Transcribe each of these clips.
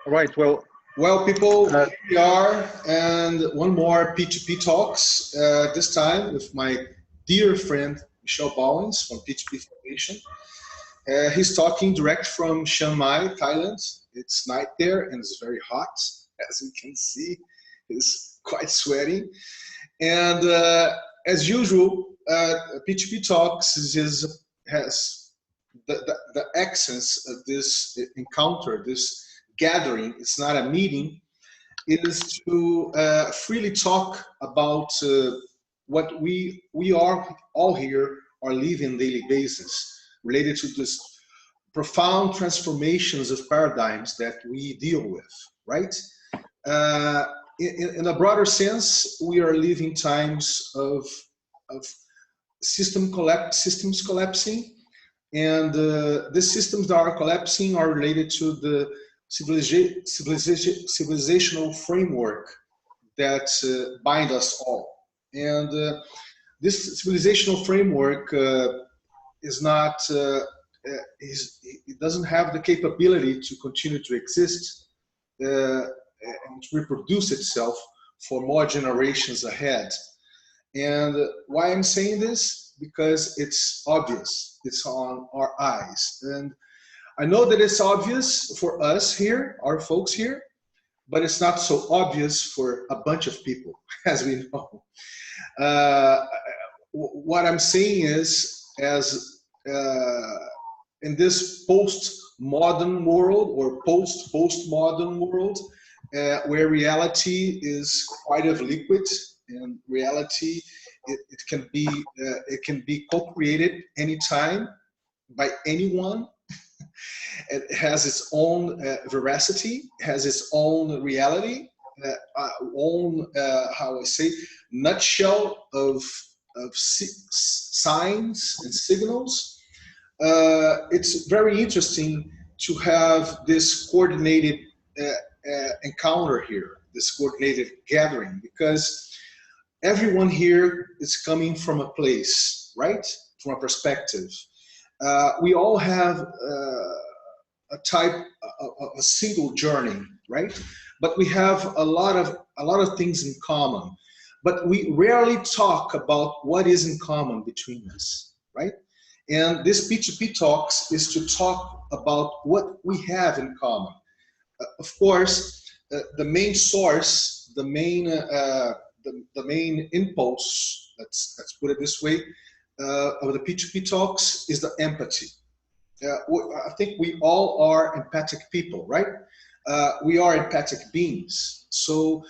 All right. Well, people, here we are, and one more P2P Talks, this time with my dear friend, Michel Bauwens from P2P Foundation. He's talking direct from Chiang Mai, Thailand. It's night there, and it's very hot, as you can see. He's quite sweaty. And as usual, P2P Talks has the essence of this encounter, this gathering. It's not a meeting. It is to freely talk about what we are all here are living daily basis related to this profound transformations of paradigms that we deal with, right? In a broader sense, we are living times of systems collapsing, and the systems that are collapsing are related to the civilizational framework that bind us all. And this civilizational framework is not, it doesn't have the capability to continue to exist and to reproduce itself for more generations ahead. And why I'm saying this? Because it's obvious, it's on our eyes. And I know that it's obvious for us here, our folks here, but it's not so obvious for a bunch of people, as we know. What I'm saying is, as in this post-modern world or post-postmodern world, where reality is quite of liquid, and reality it can be co-created anytime by anyone. It has its own veracity, has its own reality, own how I say, nutshell of signs and signals. It's very interesting to have this coordinated encounter here, this coordinated gathering, because everyone here is coming from a place, right? From a perspective. We all have a single journey, right? But we have a lot of things in common. But we rarely talk about what is in common between us, right? And this P2P Talks is to talk about what we have in common. Of course, the main source, the main impulse, let's put it this way, of the P2P Talks is the empathy. I think we all are empathic people, right? We are empathic beings. So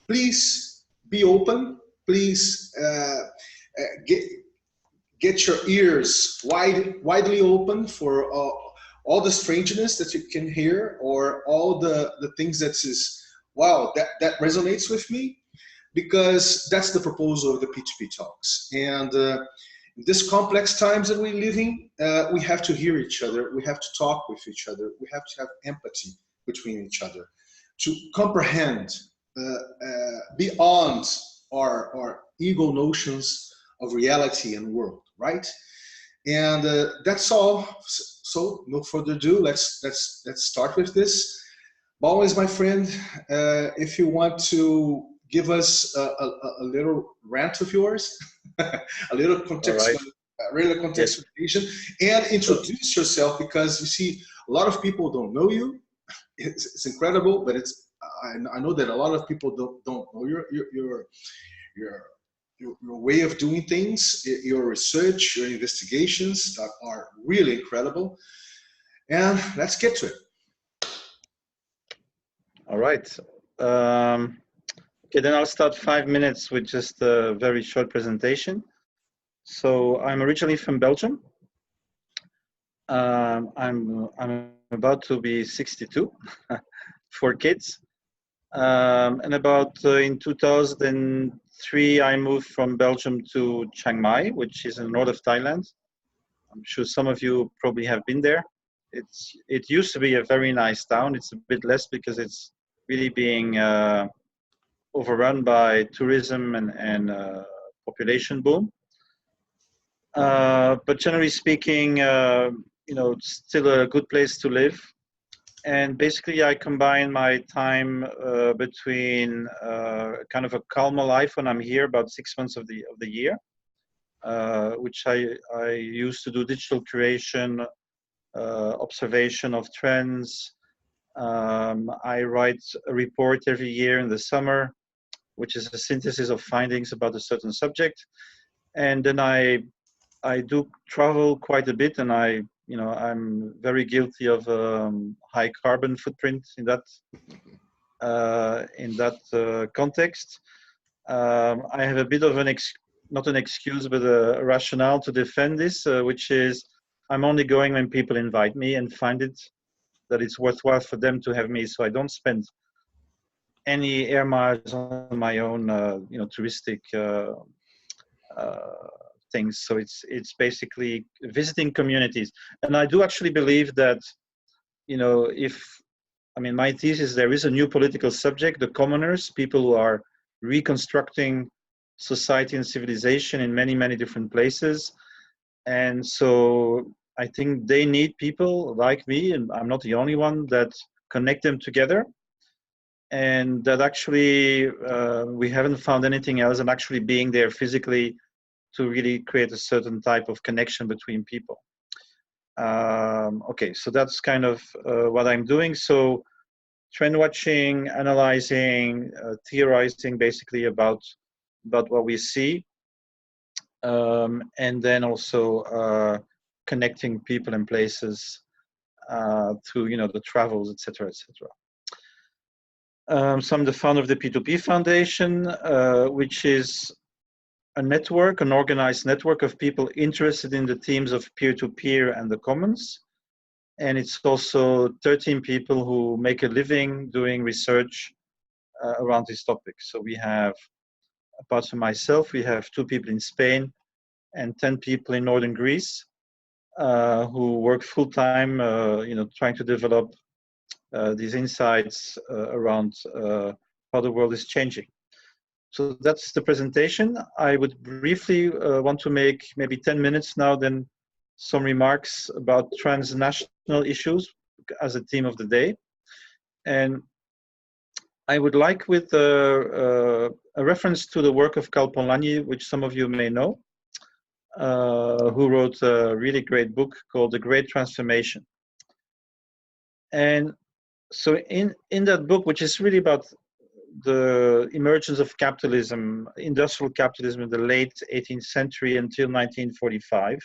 please be open. Please get your ears widely open for all the strangeness that you can hear, or all the things that is, wow, that resonates with me, because that's the proposal of the P2P Talks. And in this complex times that we're living, we have to hear each other, we have to talk with each other, we have to have empathy between each other, to comprehend beyond our ego notions of reality and world, right? And that's all. So no further ado, let's start with this. Bauwens, my friend, if you want to give us a little rant of yours, a little context, contextualization, and introduce yourself, because you see, a lot of people don't know you. It's incredible, but I know that a lot of people don't know your way of doing things, your research, your investigations that are really incredible. And let's get to it. All right. Okay, then I'll start 5 minutes with just a very short presentation. So I'm originally from Belgium. I'm about to be 62, 4 kids. And about in 2003, I moved from Belgium to Chiang Mai, which is in the north of Thailand. I'm sure some of you probably have been there. It used to be a very nice town. It's a bit less because it's really being overrun by tourism and population boom. But generally speaking, you know, it's still a good place to live. And basically, I combine my time between kind of a calmer life when I'm here, about 6 months of the year, which I use to do digital creation, observation of trends. I write a report every year in the summer, which is a synthesis of findings about a certain subject. And then I do travel quite a bit, and I'm very guilty of high carbon footprint in that context. I have a bit of not an excuse, but a rationale to defend this, which is I'm only going when people invite me and find that it's worthwhile for them to have me. So I don't spend any air miles on my own, touristic things. So it's basically visiting communities. And I do actually believe that, my thesis, there is a new political subject, the commoners, people who are reconstructing society and civilization in many, many different places. And so I think they need people like me, and I'm not the only one, that connect them together. And that actually we haven't found anything else than actually being there physically to really create a certain type of connection between people. Okay, so that's kind of what I'm doing. So trend watching, analyzing, theorizing basically about what we see, and then also connecting people and places through the travels, etc., etc. So I'm the founder of the P2P Foundation, which is a network, an organized network of people interested in the themes of peer-to-peer and the commons. And it's also 13 people who make a living doing research around this topic. So we have, apart from myself, we have 2 people in Spain and 10 people in northern Greece who work full-time, trying to develop these insights around how the world is changing. So that's the presentation. I would briefly want to make maybe 10 minutes now, then some remarks about transnational issues as a theme of the day. And I would like, with a reference to the work of Cal Polanyi, which some of you may know, who wrote a really great book called The Great Transformation. And so in that book, which is really about the emergence of capitalism, industrial capitalism in the late 18th century until 1945,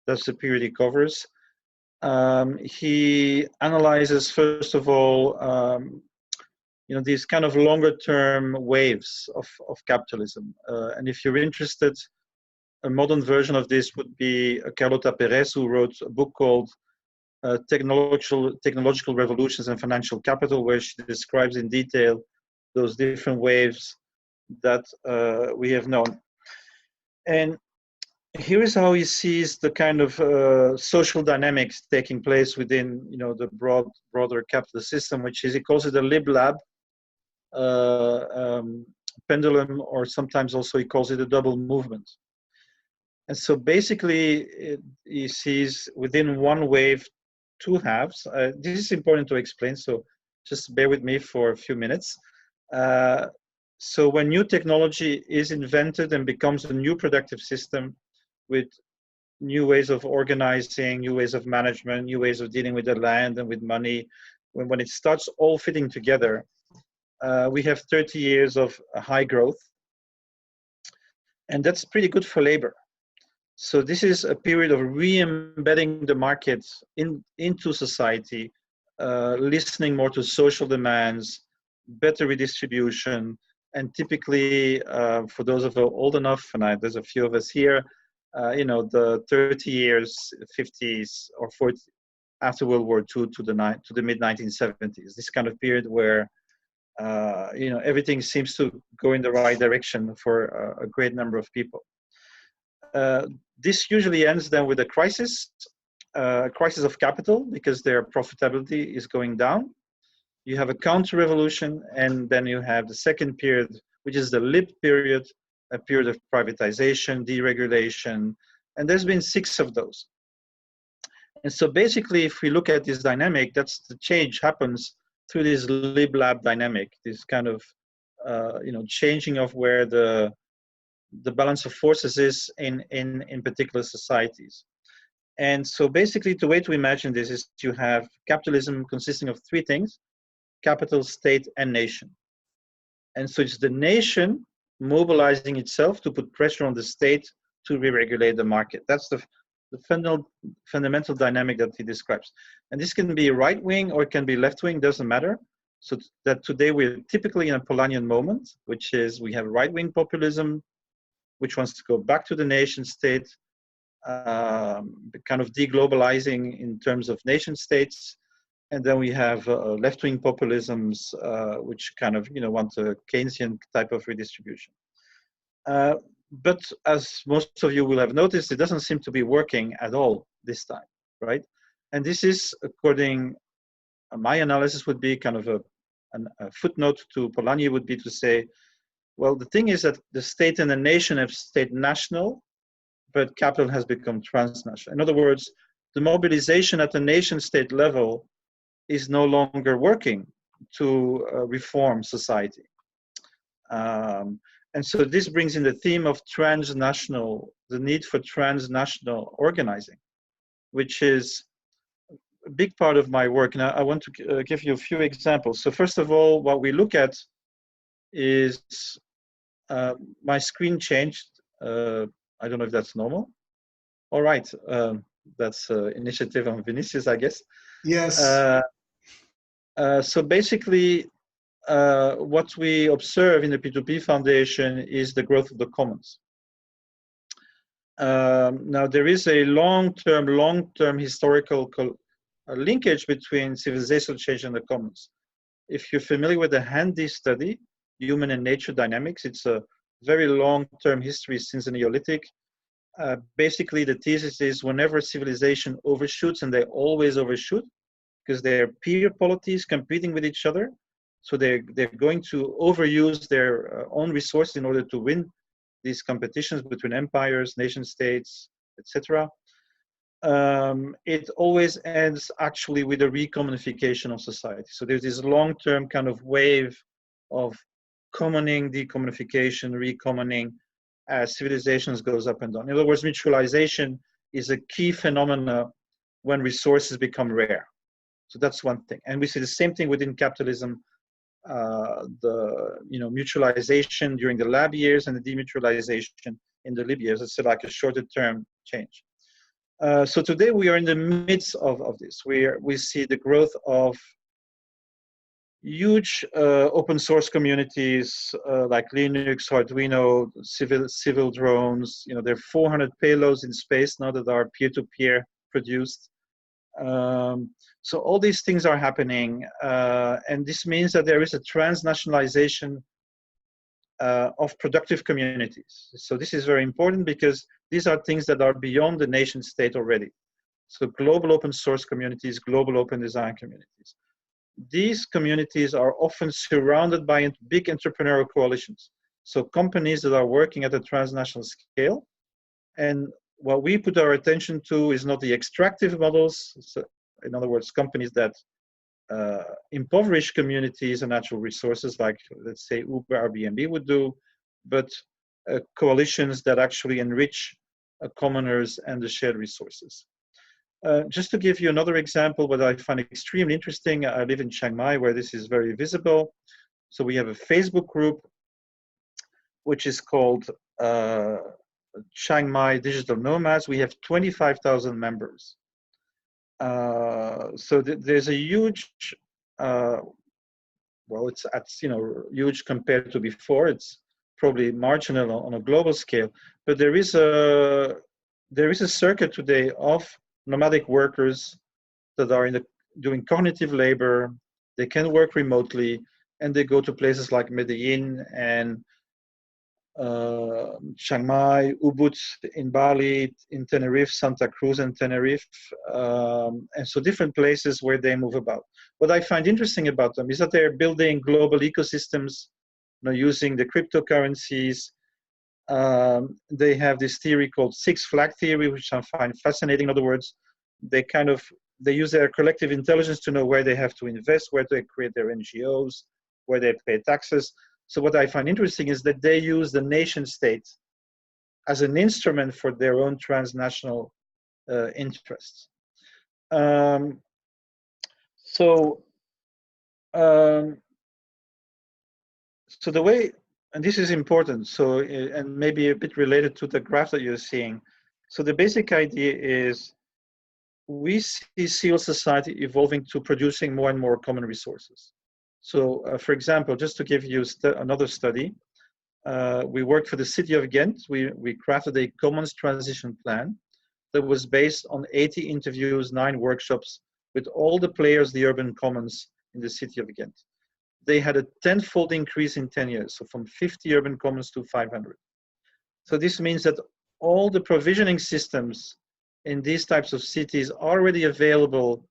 that's the period he covers. He analyzes, first of all, these kind of longer-term waves of capitalism. And if you're interested, a modern version of this would be Carlota Perez, who wrote a book called Technological Revolutions and Financial Capital, where she describes in detail those different waves that we have known. And here is how he sees the kind of social dynamics taking place within, the broader capitalist system, which is, he calls it a lib-lab pendulum, or sometimes also he calls it a double movement. And so basically, he sees within one wave 2 halves. This is important to explain, so just bear with me for a few minutes. So when new technology is invented and becomes a new productive system with new ways of organizing, new ways of management, new ways of dealing with the land and with money, when it starts all fitting together, we have 30 years of high growth. And that's pretty good for labor. So this is a period of re-embedding the market into society, listening more to social demands, better redistribution, and typically, for those of you old enough, and there's a few of us here, the 30 years, 50s or 40 after World War II to the mid-1970s, this kind of period where everything seems to go in the right direction for a great number of people. This usually ends then with a crisis of capital, because their profitability is going down. You have a counter-revolution, and then you have the second period, which is the lib period, a period of privatization, deregulation, and there's been 6 of those. And so basically, if we look at this dynamic, that's the change happens through this lib-lab dynamic, this kind of changing of where the balance of forces is in particular societies. And so basically, the way to imagine this is you have capitalism consisting of three things: capital, state, and nation. And so it's the nation mobilizing itself to put pressure on the state to re-regulate the market. That's the fundamental dynamic that he describes. And this can be right-wing or it can be left-wing, doesn't matter. So that today we're typically in a Polanyian moment, which is we have right-wing populism, which wants to go back to the nation state, kind of deglobalizing in terms of nation states. And then we have left-wing populisms, which kind of want a Keynesian type of redistribution. But as most of you will have noticed, it doesn't seem to be working at all this time, right? And this is, according my analysis, would be kind of a footnote to Polanyi would be to say, well, the thing is that the state and the nation have stayed national, but capital has become transnational. In other words, the mobilization at the nation state level is no longer working to reform society. And so this brings in the theme of the need for transnational organizing, which is a big part of my work. And I want to give you a few examples. So first of all, what we look at is, my screen changed. I don't know if that's normal. All right, that's initiative on Vinicius, I guess. Yes. So basically, what we observe in the P2P Foundation is the growth of the commons. Now, there is a long-term historical linkage between civilizational change and the commons. If you're familiar with the Handy study, Human and Nature Dynamics, it's a very long-term history since the Neolithic. Basically, the thesis is whenever civilization overshoots, and they always overshoot, because they're peer polities competing with each other, so they're going to overuse their own resources in order to win these competitions between empires, nation states, etc. It always ends actually with a recommonification of society. So there's this long-term kind of wave of commoning, decommonification, recommoning as civilizations goes up and down. In other words, mutualization is a key phenomena when resources become rare. So that's one thing. And we see the same thing within capitalism, the mutualization during the lab years and the demutualization in the lib years. It's like a shorter term change. So today we are in the midst of this. We see the growth of huge open source communities like Linux, Arduino, civil drones. There are 400 payloads in space now that are peer-to-peer produced. So all these things are happening, and this means that there is a transnationalization of productive communities. So this is very important because these are things that are beyond the nation state already. So global open source communities, global open design communities. These communities are often surrounded by big entrepreneurial coalitions. So companies that are working at a transnational scale. And what we put our attention to is not the extractive models. So in other words, companies that impoverish communities and natural resources, like let's say Uber, Airbnb would do, but coalitions that actually enrich commoners and the shared resources. Just to give you another example, what I find extremely interesting, I live in Chiang Mai where this is very visible. So we have a Facebook group, which is called Chiang Mai Digital Nomads. We have 25,000 members. So there's a huge, well, it's huge compared to before. It's probably marginal on a global scale, but there is a circuit today of nomadic workers that are doing cognitive labor. They can work remotely, and they go to places like Medellin and Chiang Mai, Ubud in Bali, in Tenerife, Santa Cruz and Tenerife, and so different places where they move about. What I find interesting about them is that they're building global ecosystems, using the cryptocurrencies. They have this theory called Six Flag theory, which I find fascinating. In other words, they use their collective intelligence to know where they have to invest, where they create their NGOs, where they pay taxes. So what I find interesting is that they use the nation state as an instrument for their own transnational interests. So the way, and this is important, so, and maybe a bit related to the graph that you're seeing. So the basic idea is we see civil society evolving to producing more and more common resources. So for example, just to give you another study, we worked for the city of Ghent. We crafted a commons transition plan that was based on 80 interviews, 9 workshops with all the players, the urban commons in the city of Ghent. They had a 10-fold increase in 10 years, so from 50 urban commons to 500. So this means that all the provisioning systems in these types of cities are already available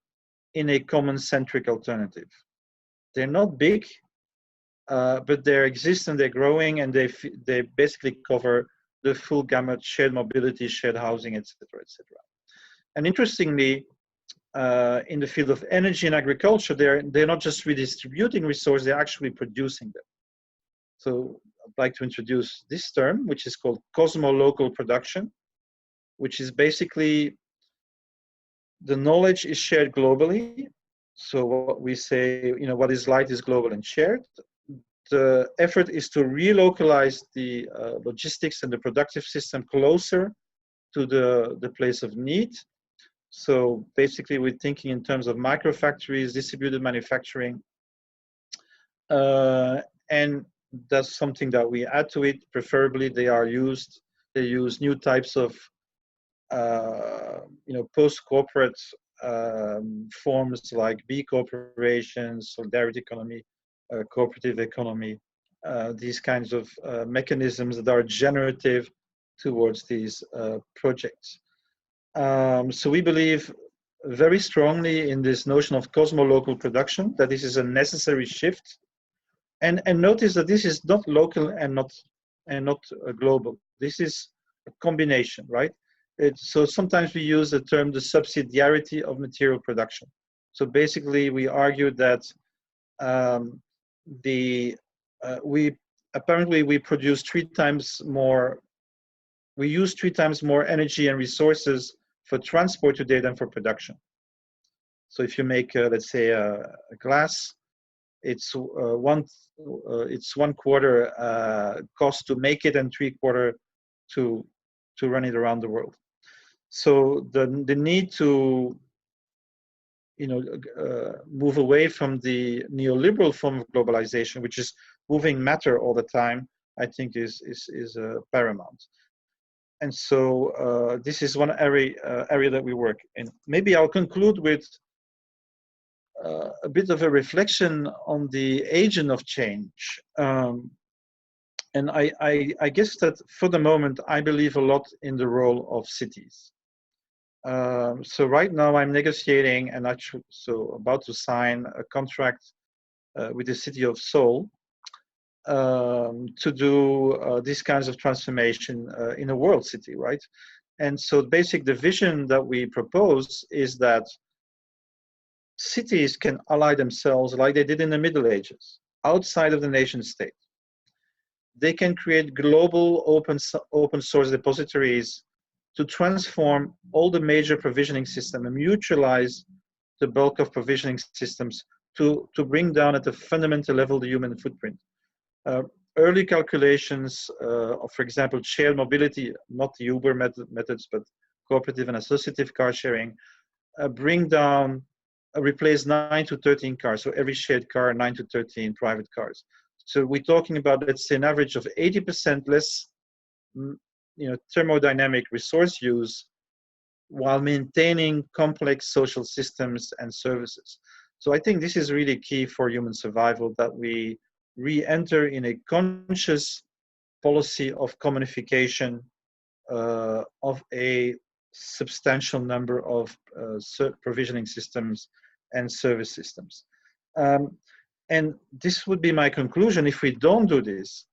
in a common-centric alternative. They're not big, but they exist and they're growing, and they basically cover the full gamut: shared mobility, shared housing, etc., etc. And interestingly, in the field of energy and agriculture, they're not just redistributing resources, they're actually producing them. So I'd like to introduce this term, which is called cosmolocal production, which is basically the knowledge is shared globally. So what we say, what is light is global and shared. The effort is to relocalize the logistics and the productive system closer to the place of need. So basically, we're thinking in terms of microfactories, distributed manufacturing, and that's something that we add to it. Preferably, they use new types of post-corporate forms like B corporations, solidarity economy, cooperative economy, these kinds of mechanisms that are generative towards these projects. So we believe very strongly in this notion of cosmolocal production, that this is a necessary shift. And notice that this is not local and not global. This is a combination, right? So sometimes we use the term the subsidiarity of material production. So basically, we argue that we produce 3 times more. We use 3 times more energy and resources for transport today than for production. So if you make, let's say, a glass, it's 1/4 cost to make it and 3/4 to run it around the world. So the need to move away from the neoliberal form of globalization, which is moving matter all the time, I think is paramount. And so this is one area that we work in. Maybe I'll conclude with a bit of a reflection on the agent of change. And I guess that for the moment, I believe a lot in the role of cities. So right now I'm negotiating and about to sign a contract with the city of Seoul to do these kinds of transformation in a world city, right? And so the vision that we propose is that cities can ally themselves like they did in the Middle Ages, outside of the nation state. They can create global open source depositories to transform all the major provisioning systems and mutualize the bulk of provisioning systems to bring down at the fundamental level the human footprint. Early calculations of, for example, shared mobility, not the Uber methods, but cooperative and associative car sharing, replace 9 to 13 cars. So every shared car, 9 to 13 private cars. So we're talking about, let's say, an average of 80% less thermodynamic resource use while maintaining complex social systems and services. So I think this is really key for human survival, that we re-enter in a conscious policy of commonification of a substantial number of provisioning systems and service systems. And this would be my conclusion. If we don't do this,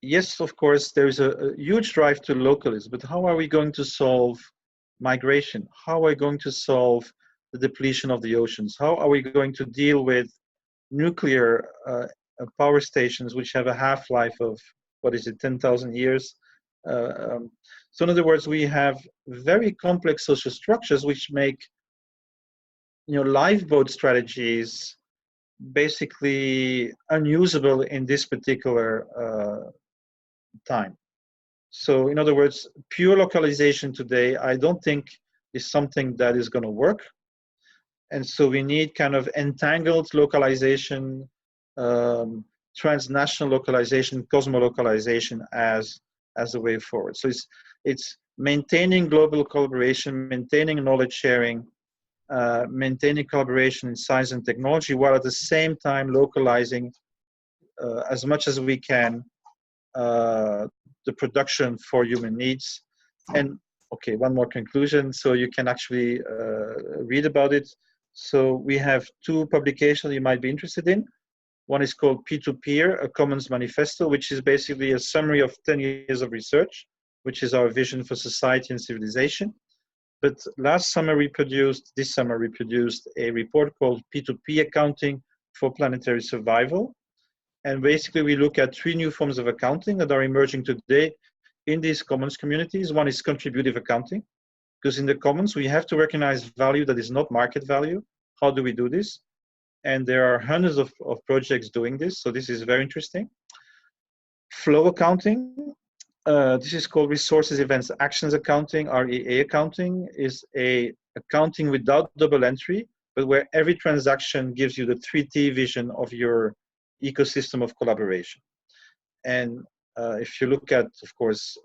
yes, of course, there is a huge drive to localism, but how are we going to solve migration. How are we going to solve the depletion of the oceans? How are we going to deal with nuclear power stations which have a half-life of, what is it, 10,000 years? So in other words, we have very complex social structures which make, lifeboat strategies basically unusable in this particular time. So in other words, pure localization today, I don't think is something that is going to work. And so we need kind of entangled localization, transnational localization, cosmo-localization as a way forward. So it's maintaining global collaboration, maintaining knowledge sharing, maintaining collaboration in science and technology, while at the same time localizing as much as we can the production for human needs. And okay, one more conclusion, so you can actually read about it. So we have two publications you might be interested in. One is called P2Peer, a Commons Manifesto, which is basically a summary of 10 years of research, which is our vision for society and civilization. But this summer we produced a report called P2P Accounting for Planetary Survival. And basically we look at 3 new forms of accounting that are emerging today in these commons communities. One is contributive accounting, because in the commons we have to recognize value that is not market value. How do we do this? And there are hundreds of projects doing this, so this is very interesting. Flow accounting, this is called Resources, Events, Actions Accounting. REA accounting is a accounting without double entry, but where every transaction gives you the 3T vision of your ecosystem of collaboration. And if you look at, of course,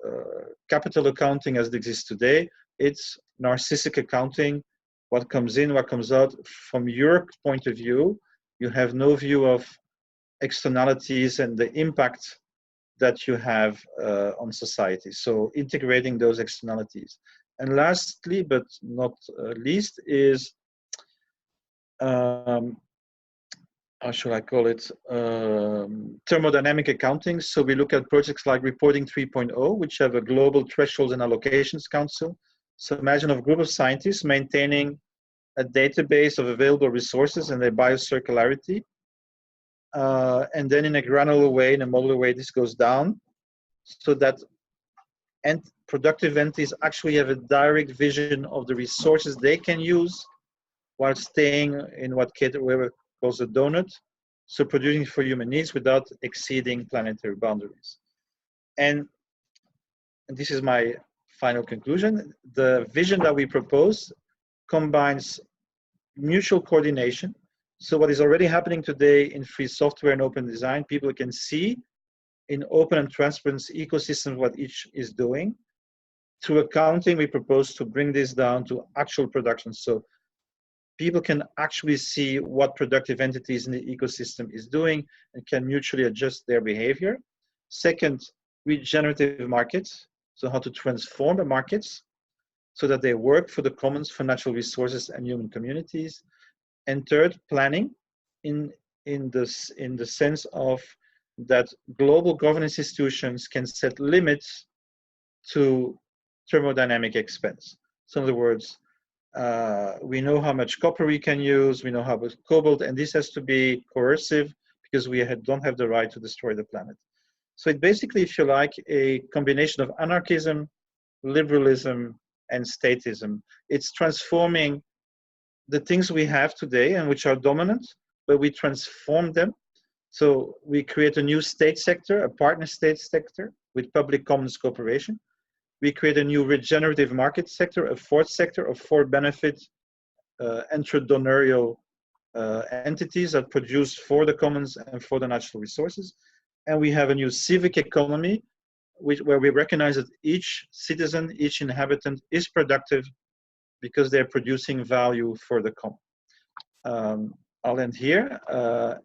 capital accounting as it exists today, it's narcissistic accounting. What comes in, what comes out. From your point of view, you have no view of externalities and the impact that you have on society. So integrating those externalities. And lastly, but not least, is how should I call it? Thermodynamic accounting. So we look at projects like Reporting 3.0, which have a global thresholds and allocations council. So imagine a group of scientists maintaining a database of available resources and their biocircularity. And then in a granular way, in a modular way, this goes down so that productive entities actually have a direct vision of the resources they can use while staying in what Gabriel calls a donut, so producing for human needs without exceeding planetary boundaries. And this is my final conclusion. The vision that we propose combines mutual coordination. So what is already happening today in free software and open design, people can see in open and transparent ecosystems what each is doing. Through accounting, we propose to bring this down to actual production. So people can actually see what productive entities in the ecosystem is doing and can mutually adjust their behavior. Second, regenerative markets. So how to transform the markets so that they work for the commons, for natural resources and human communities. And third, planning in the sense of that global governance institutions can set limits to thermodynamic expense. So in other words, we know how much copper we can use, we know how much cobalt, and this has to be coercive because we don't have the right to destroy the planet. So it basically, if you like, a combination of anarchism, liberalism, and statism. It's transforming the things we have today and which are dominant, but we transform them. So we create a new state sector, a partner state sector with public commons cooperation. We create a new regenerative market sector, a fourth sector of for-benefit entrepreneurial entities that produce for the commons and for the natural resources. And we have a new civic economy where we recognize that each citizen, each inhabitant is productive because they're producing value for the common. I'll end here,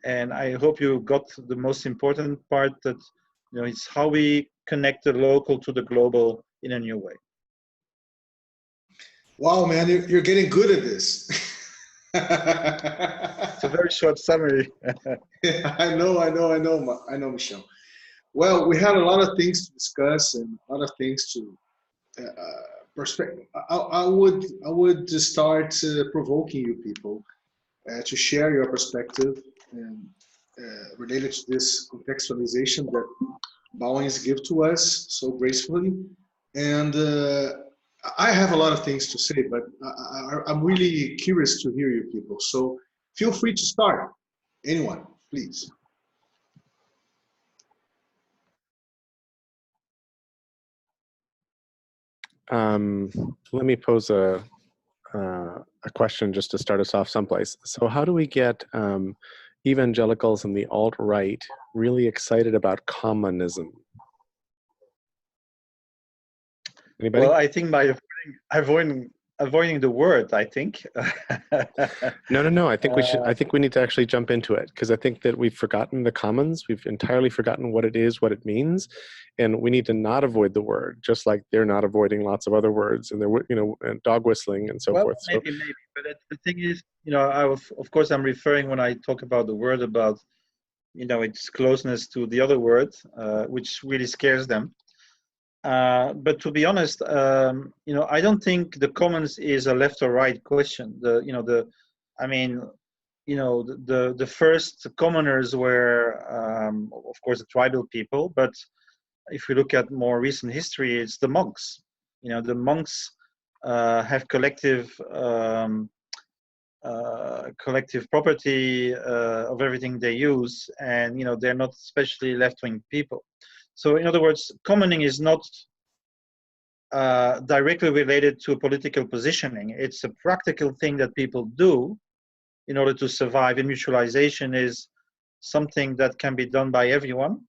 and I hope you got the most important part, that it's how we connect the local to the global in a new way. Wow, man, you're getting good at this. It's a very short summary. I know, Michel. Well, we had a lot of things to discuss and a lot of things to perspective, I would start provoking you people to share your perspective and related to this contextualization that Bauwens give to us so gracefully. And I have a lot of things to say, but I'm really curious to hear you people. So feel free to start. Anyone, please. Let me pose a question just to start us off someplace. So how do we get evangelicals and the alt-right really excited about commonism? Anybody? Well, I think by avoiding the word, I think. No. I think we should. I think we need to actually jump into it, because I think that we've forgotten the commons. We've entirely forgotten what it is, what it means, and we need to not avoid the word, just like they're not avoiding lots of other words, and they're, dog whistling and so forth. Maybe, but the thing is, of course, I'm referring when I talk about the word about, its closeness to the other word, which really scares them. But to be honest, I don't think the commons is a left or right question. The first commoners were, of course, the tribal people. But if we look at more recent history, it's the monks. The monks have collective property of everything they use, and they're not especially left-wing people. So in other words, commoning is not directly related to political positioning. It's a practical thing that people do in order to survive, and mutualization is something that can be done by everyone.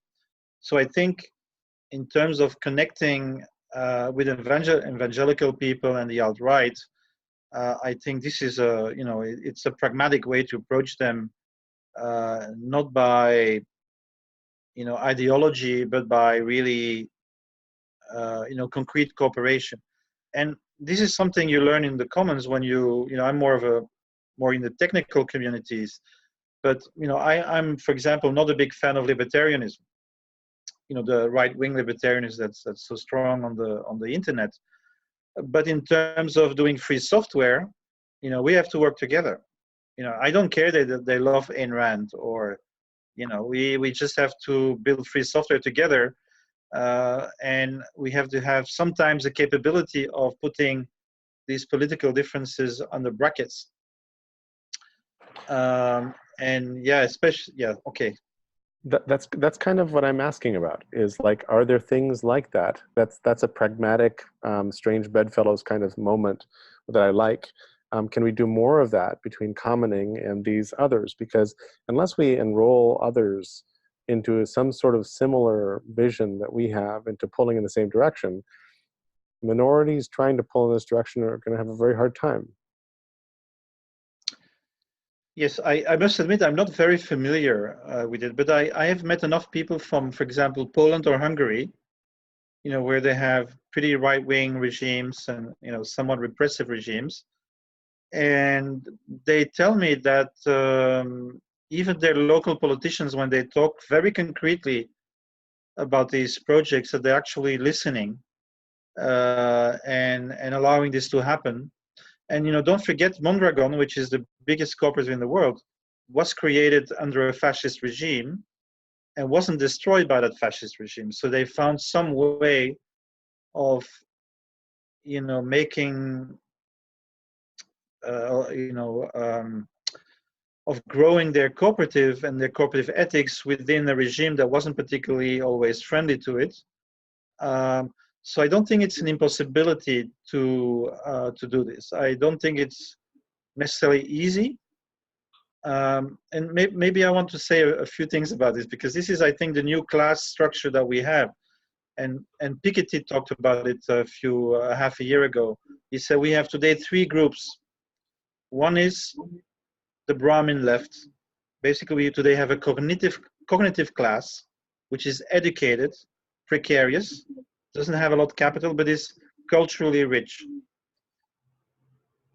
So I think in terms of connecting with evangelical people and the alt-right, I think this is it's a pragmatic way to approach them, not by ideology, but by really concrete cooperation. And this is something you learn in the commons when I'm more in the technical communities, but I'm, for example, not a big fan of libertarianism, the right-wing libertarianism that's so strong on the internet. But in terms of doing free software, we have to work together. I don't care that they love Ayn Rand, or we just have to build free software together, and we have to have sometimes the capability of putting these political differences under brackets. And yeah, especially, yeah, okay. That's kind of what I'm asking about, is like, are there things like that? That's a pragmatic, strange bedfellows kind of moment that I like. Can we do more of that between commoning and these others? Because unless we enroll others into some sort of similar vision that we have, into pulling in the same direction, minorities trying to pull in this direction are going to have a very hard time. Yes, I must admit I'm not very familiar with it, but I have met enough people from, for example, Poland or Hungary, where they have pretty right-wing regimes and somewhat repressive regimes, and they tell me that even their local politicians, when they talk very concretely about these projects, that they're actually listening and allowing this to happen. And don't forget, Mondragon, which is the biggest cooperative in the world, was created under a fascist regime and wasn't destroyed by that fascist regime. So they found some way of, making, of growing their cooperative and their cooperative ethics within a regime that wasn't particularly always friendly to it. So I don't think it's an impossibility to do this. I don't think it's necessarily easy. And maybe I want to say a few things about this, because this is, I think, the new class structure that we have. And Piketty talked about it half a year ago. He said we have today 3 groups. One is the Brahmin left. Basically, we today have a cognitive class, which is educated, precarious, doesn't have a lot of capital, but is culturally rich.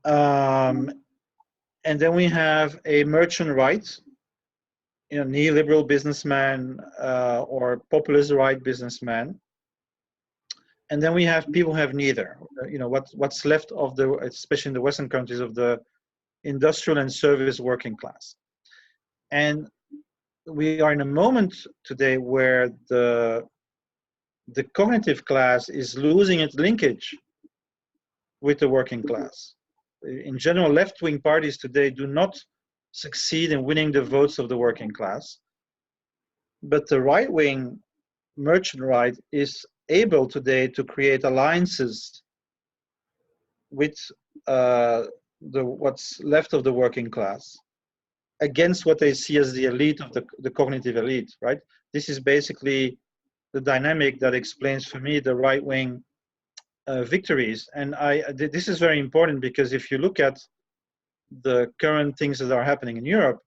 And then we have a merchant right, neoliberal businessman or populist right businessman. And then we have people who have neither. You know, what's left of the, especially in the Western countries, of the industrial and service working class. And we are in a moment today where the cognitive class is losing its linkage with the working class. In general, left-wing parties today do not succeed in winning the votes of the working class. But the right-wing merchant right is able today to create alliances with what's left of the working class against what they see as the elite of the cognitive elite, right? This is basically the dynamic that explains for me the right-wing victories. And this is very important, because if you look at the current things that are happening in Europe,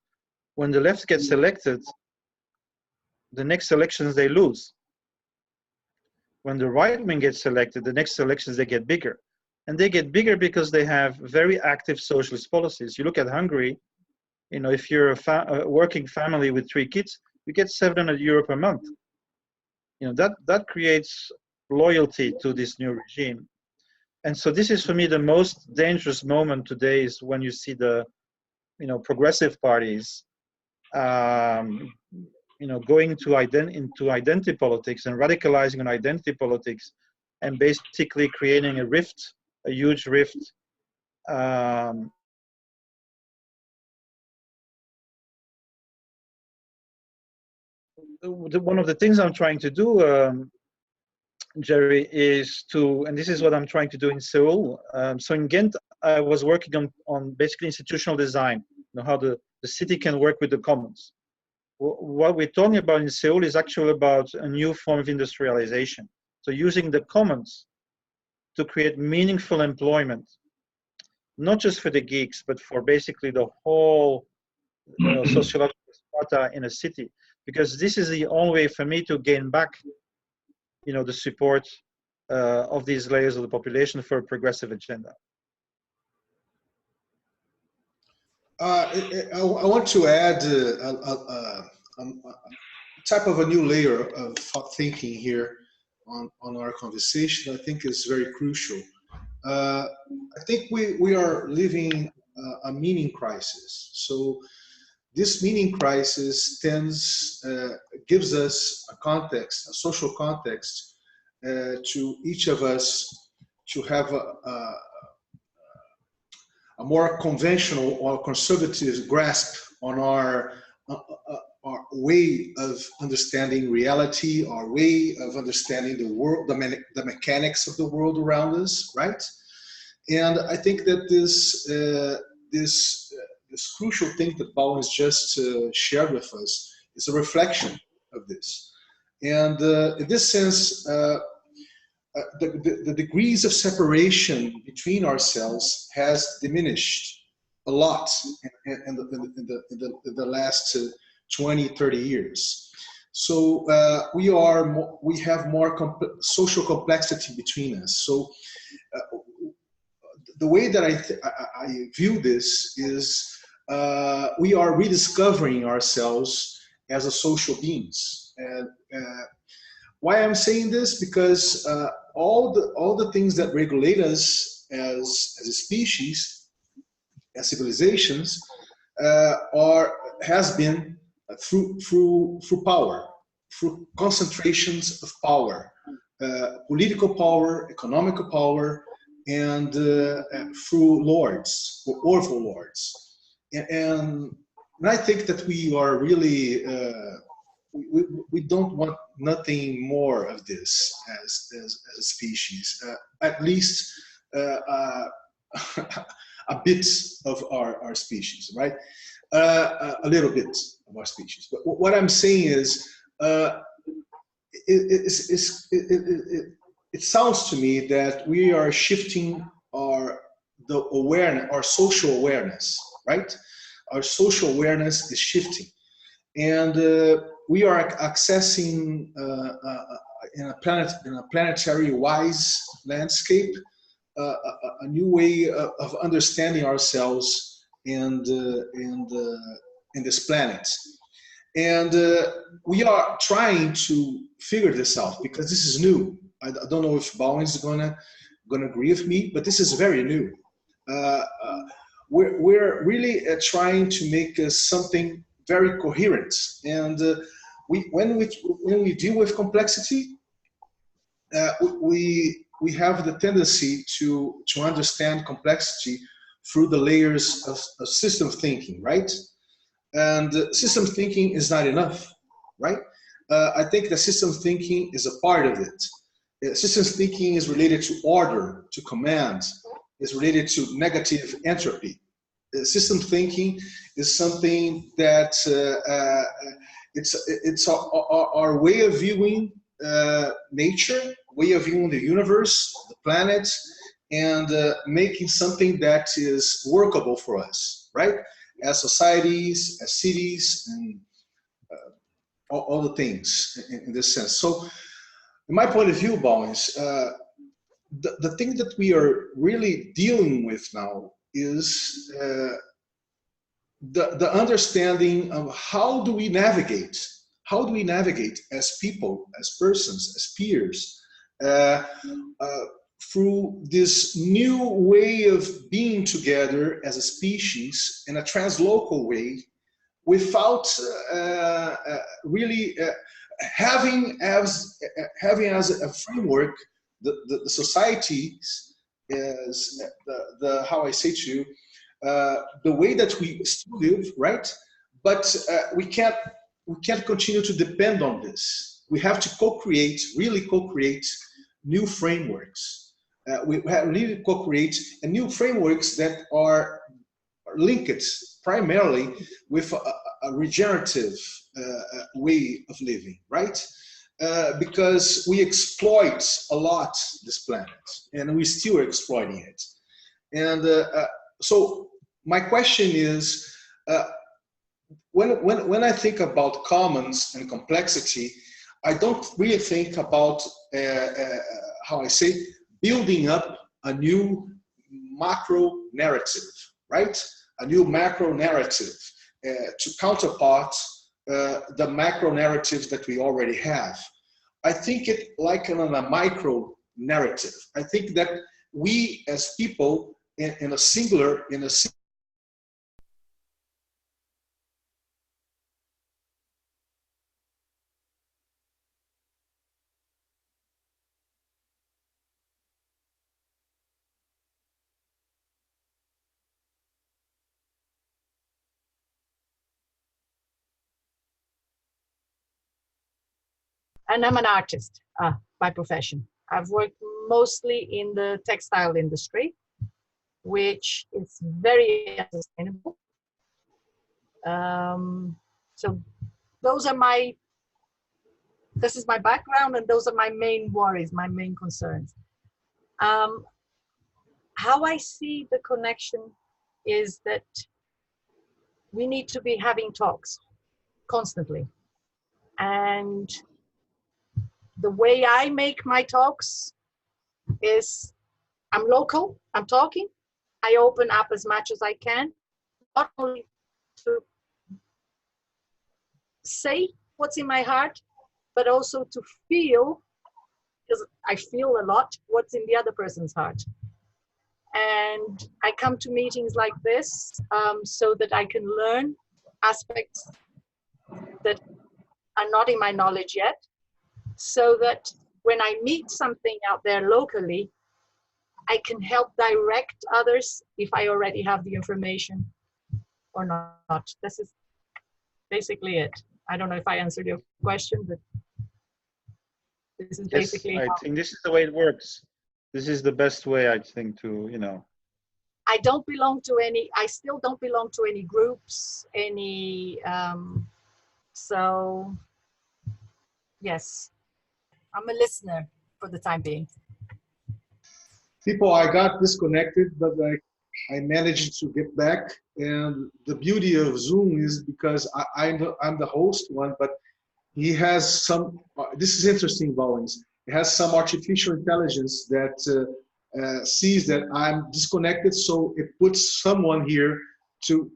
when the left gets elected, the next elections they lose. When the right wing gets elected, the next elections they get bigger. And they get bigger because they have very active socialist policies. You look at Hungary, you know, if you're a working family with 3 kids, you get €700 per month. You know, that creates loyalty to this new regime. And so this is, for me, the most dangerous moment today, is when you see the, you know, progressive parties, you know, going into identity politics and radicalizing on identity politics, and basically creating a rift, a huge rift. One of the things I'm trying to do, Jerry, is to, and this is what I'm trying to do in Seoul. So in Ghent, I was working on basically institutional design, you know, how the city can work with the commons. What we're talking about in Seoul is actually about a new form of industrialization. So using the commons to create meaningful employment, not just for the geeks, but for basically the whole, you know, sociological strata in a city. Because this is the only way for me to gain back, you know, the support of these layers of the population for a progressive agenda. I want to add a type of a new layer of thinking here on our conversation. I think is very crucial. I think we are living a meaning crisis. So this meaning crisis gives us a context, a social context, to each of us to have a more conventional or conservative grasp on our way of understanding reality, our way of understanding the world, the mechanics of the world around us, right? And I think that this crucial thing that Bauwens just shared with us is a reflection of this. And in this sense, the degrees of separation between ourselves has diminished a lot in the last 20, 30 years. So we have more social complexity between us. So the way that I view this is we are rediscovering ourselves as a social beings. And why I'm saying this? Because all the things that regulate us as a species, as civilizations, has been through power, through concentrations of power, political power, economical power, and through lords or overlords. And I think that we are really we don't want nothing more of this as a species, at least a bit of our species, right? A little bit of our species. But what I'm saying is, it sounds to me that we are shifting our social awareness, right? Our social awareness is shifting, and we are accessing in a planetary wise landscape a new way of understanding ourselves in this planet. And we are trying to figure this out because this is new. I don't know if Bauwens is gonna agree with me, but this is very new. We're really trying to make something very coherent, and when we deal with complexity, we have the tendency to understand complexity through the layers of system thinking, right? And system thinking is not enough, right? I think that system thinking is a part of it. Systems thinking is related to order, to command, is related to negative entropy. System thinking is something that it's our way of viewing nature, way of viewing the universe, the planet, and making something that is workable for us, right? As societies, as cities, and all the things in this sense. So, in my point of view, Bauwens, the thing that we are really dealing with now is the understanding of how do we navigate as people, as persons, as peers, through this new way of being together as a species in a translocal way, without really having as a framework the societies as how I say to you, the way that we still live, right? But we can't continue to depend on this. We have to co-create, really co-create new frameworks. We have really co-create new frameworks that are linked primarily with a regenerative way of living, right? Because we exploit a lot this planet, and we still are exploiting it. And so my question is, when I think about commons and complexity, I don't really think about how I say, building up a new macro narrative, right? A new macro narrative to counterpart the macro narratives that we already have. I think it like on a micro narrative. I think that we as people in a singular, And I'm an artist by profession. I've worked mostly in the textile industry, which is very unsustainable. So those are this is my background, and those are my main worries, my main concerns. How I see the connection is that we need to be having talks constantly. And the way I make my talks is I'm local, I'm talking, I open up as much as I can, not only to say what's in my heart, but also to feel, because I feel a lot, what's in the other person's heart. And I come to meetings like this so that I can learn aspects that are not in my knowledge yet, so that when I meet something out there locally, I can help direct others if I already have the information or not. This is basically it. I don't know if I answered your question, but this is basically yes, I think this is the way it works. This is the best way, I think, to, you know. I don't belong to any, I still don't belong to any groups, any, so yes, I'm a listener for the time being. people, I got disconnected, but I managed to get back. And the beauty of Zoom is because I'm the host one, but he has some, this is interesting, Bauwens. It has some artificial intelligence that sees that I'm disconnected, so it puts someone here to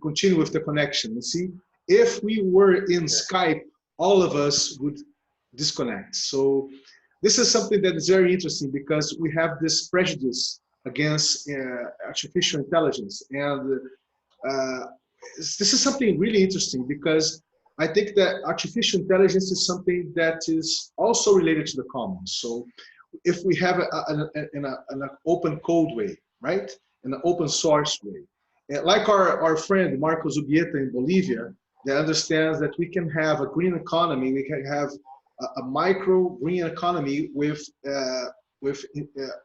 continue with the connection. You see, if we were in Skype, all of us would disconnect. So this is something that is very interesting because we have this prejudice against artificial intelligence. And this is something really interesting because I think that artificial intelligence is something that is also related to the commons. So if we have an open code way, right? In an open source way. Like our friend Marco Zubieta in Bolivia, that understands that we can have a green economy, we can have a micro green economy with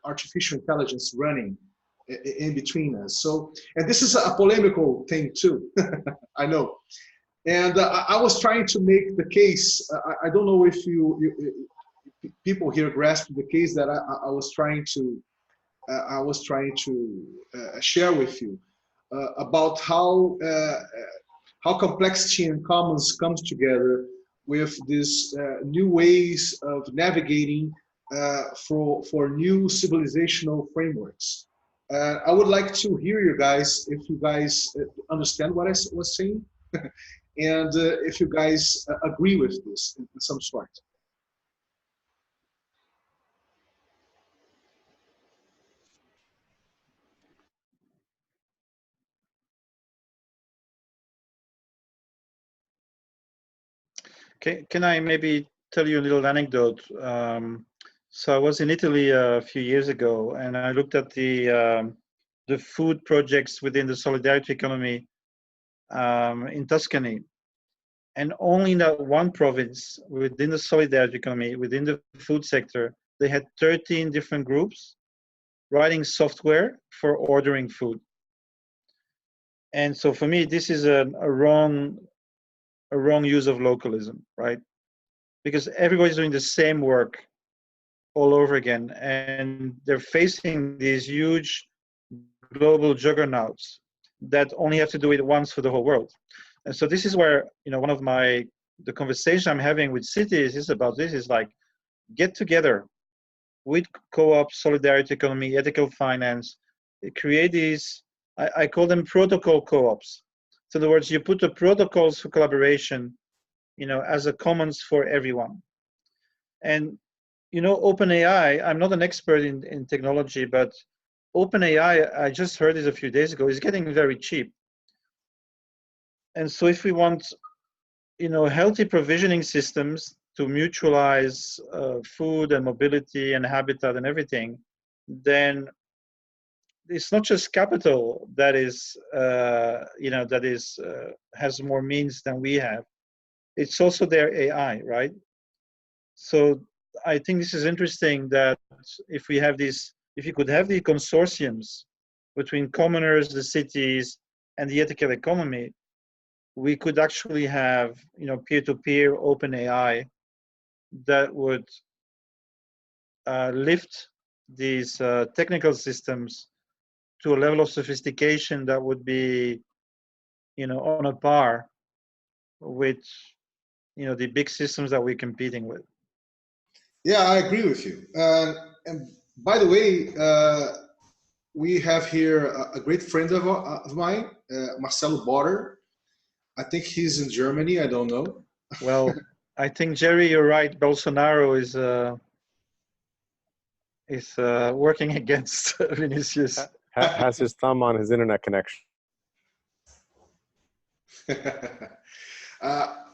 artificial intelligence running in between us. So, and this is a polemical thing too, I know. And I was trying to make the case, I don't know if people here grasp the case that I was trying to share with you about how complexity and commons comes together with these new ways of navigating for new civilizational frameworks. I would like to hear you guys, if you guys understand what I was saying, and if you guys agree with this in some sort. Okay, can I maybe tell you a little anecdote? So I was in Italy a few years ago, and I looked at the food projects within the solidarity economy in Tuscany. And only in that one province, within the solidarity economy, within the food sector, they had 13 different groups writing software for ordering food. And so for me, this is a wrong use of localism, right? Because everybody's doing the same work all over again, and they're facing these huge global juggernauts that only have to do it once for the whole world. And so this is where, you know, one of the conversation I'm having with cities is about this, is like, get together with co-op, solidarity economy, ethical finance, create these, I call them protocol co-ops. So in other words, you put the protocols for collaboration, you know, as a commons for everyone. And, you know, OpenAI, I'm not an expert in technology, but OpenAI, I just heard this a few days ago, is getting very cheap. And so if we want, you know, healthy provisioning systems to mutualize food and mobility and habitat and everything, then it's not just capital that is, you know, that is has more means than we have. It's also their AI, right? So I think this is interesting that if we have these, if you could have the consortiums between commoners, the cities, and the ethical economy, we could actually have, you know, peer-to-peer open AI that would lift these technical systems to a level of sophistication that would be, you know, on a par with, you know, the big systems that we're competing with. Yeah, I agree with you. And by the way, we have here a great friend of mine, Marcelo Botter. I think he's in Germany. I don't know. Well, I think, Jerry, you're right. Bolsonaro is working against Vinicius. Has his thumb on his internet connection. Are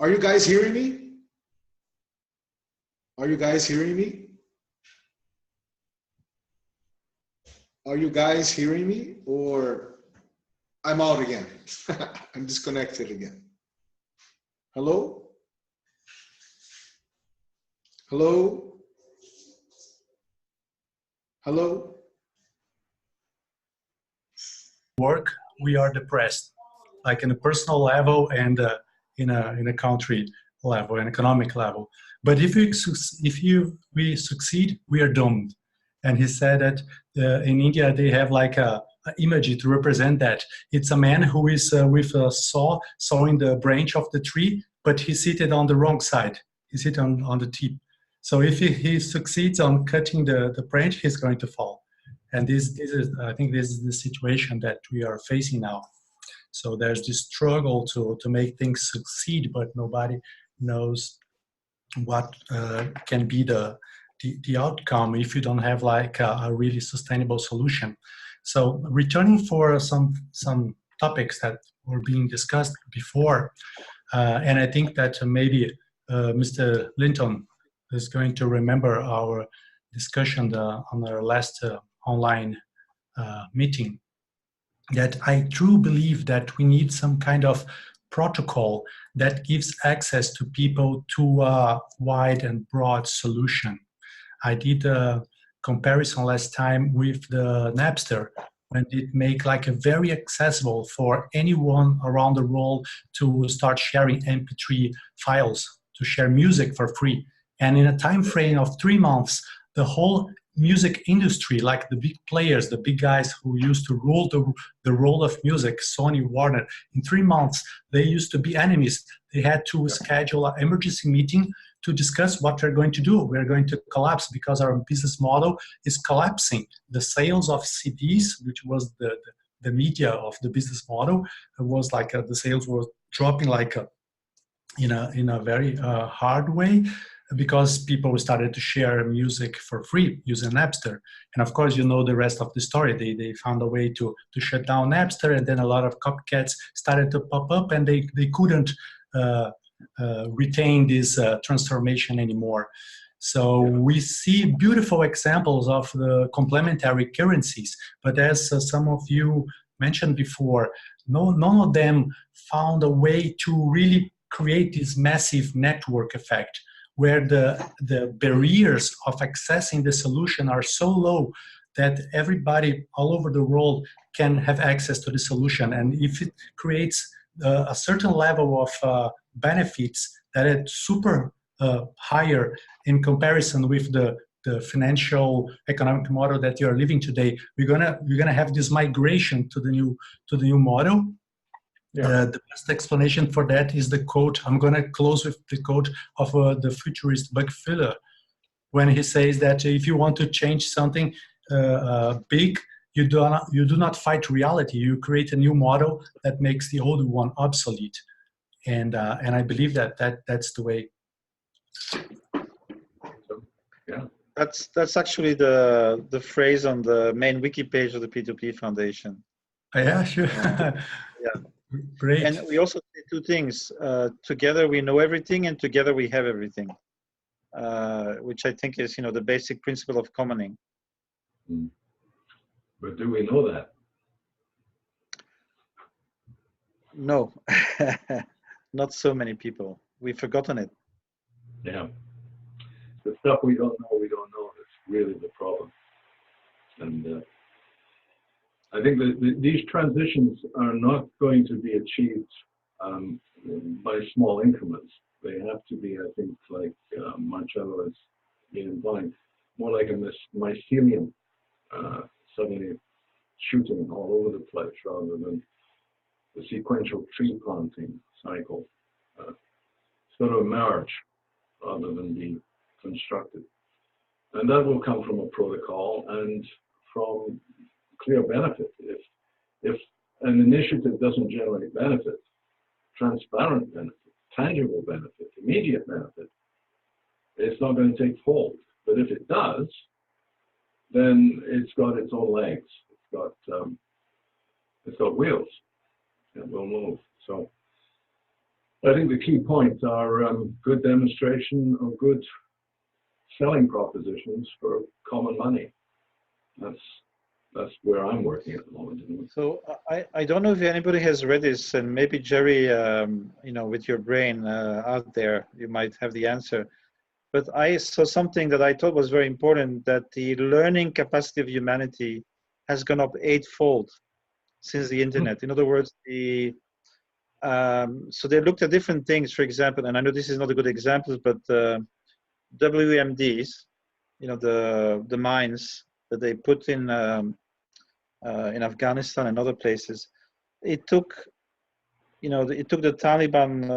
you guys hearing me? Are you guys hearing me? Are you guys hearing me? Or I'm out again. I'm disconnected again. Hello? Hello? Hello? Work, we are depressed, like in a personal level and in a country level, an economic level. But if we succeed, we are doomed. And he said that in India they have like a image to represent that. It's a man who is with a saw sawing the branch of the tree, but he's seated on the wrong side. He's seated on the tip. So if he succeeds on cutting the branch, he's going to fall. And this is, I think this is the situation that we are facing now. So there's this struggle to make things succeed, but nobody knows what can be the outcome if you don't have like a really sustainable solution. So returning for some topics that were being discussed before, and I think that maybe Mr. Linton is going to remember our discussion on our last online meeting, that I truly believe that we need some kind of protocol that gives access to people to a wide and broad solution. I did a comparison last time with the Napster, when it made like a very accessible for anyone around the world to start sharing MP3 files, to share music for free. And in a time frame of 3 months, the whole music industry, like the big players, the big guys who used to rule the role of music, Sony, Warner, in 3 months, they used to be enemies. They had to schedule an emergency meeting to discuss what we're going to do. We're going to collapse because our business model is collapsing. The sales of CDs, which was the media of the business model, was like the sales were dropping like in a very hard way, because people started to share music for free using Napster. And of course, you know the rest of the story. They found a way to shut down Napster, and then a lot of copycats started to pop up, and they couldn't retain this transformation anymore. So we see beautiful examples of the complementary currencies, but as some of you mentioned before, none of them found a way to really create this massive network effect, where the barriers of accessing the solution are so low that everybody all over the world can have access to the solution. And if it creates a certain level of benefits that are super higher in comparison with the financial economic model that you are living today, we're gonna have this migration to the new model. Yeah. The best explanation for that is the quote. I'm going to close with the quote of the futurist Buck Fuller, when he says that if you want to change something big, you do not fight reality. You create a new model that makes the old one obsolete. And I believe that's the way. Yeah. That's actually the phrase on the main wiki page of the P2P Foundation. Yeah, sure. Yeah. Great. And we also say two things. Together we know everything, and together we have everything, which I think is, the basic principle of commoning. But do we know that? No, not so many people. We've forgotten it. Yeah. The stuff we don't know is really the problem. And I think that these transitions are not going to be achieved by small increments. They have to be, I think, like Marcello has been implying, more like a mycelium suddenly shooting all over the place, rather than the sequential tree planting cycle. Sort of emerge rather than be constructed. And that will come from a protocol and from clear benefit. If an initiative doesn't generate benefit, transparent benefit, tangible benefit, immediate benefit, it's not going to take hold. But if it does, then it's got its own legs. It's got wheels, and will move. So I think the key points are good demonstration of good selling propositions for common money. That's where I'm working at the moment. So I don't know if anybody has read this, and maybe Jerry, with your brain out there, you might have the answer. But I saw something that I thought was very important, that the learning capacity of humanity has gone up 8-fold since the internet. In other words, so they looked at different things, for example, and I know this is not a good example, but WMDs, the mines that they put in Afghanistan and other places, it took the Taliban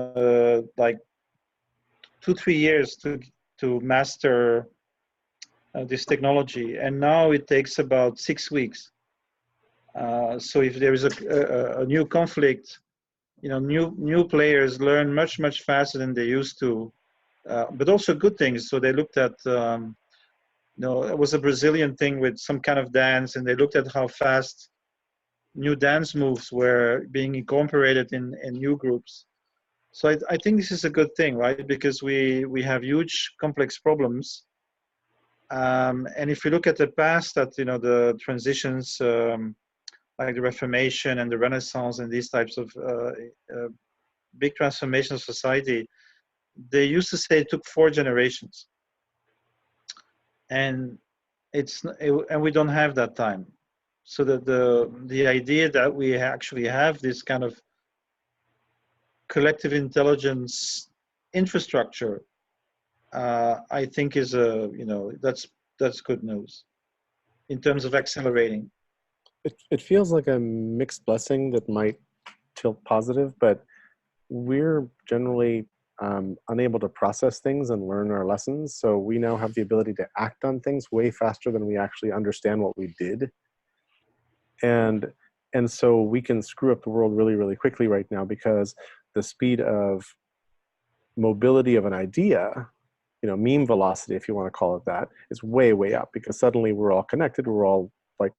like 2-3 years to master this technology, and now it takes about 6 weeks. So if there is a new conflict, new players learn much faster than they used to but also good things. So they looked at, you know, it was a Brazilian thing with some kind of dance, and they looked at how fast new dance moves were being incorporated in new groups. So I think this is a good thing, right? Because we have huge complex problems. And if you look at the past, that, you know, the transitions, like the Reformation and the Renaissance and these types of big transformation of society, they used to say it took 4 generations. And and we don't have that time. So that the idea that we actually have this kind of collective intelligence infrastructure, I think is you know, that's good news in terms of accelerating. It feels like a mixed blessing that might tilt positive, but we're generally unable to process things and learn our lessons. So we now have the ability to act on things way faster than we actually understand what we did. And so we can screw up the world really, really quickly right now, because the speed of mobility of an idea, you know, meme velocity, if you want to call it that, is way, way up, because suddenly we're all connected. We're all, like,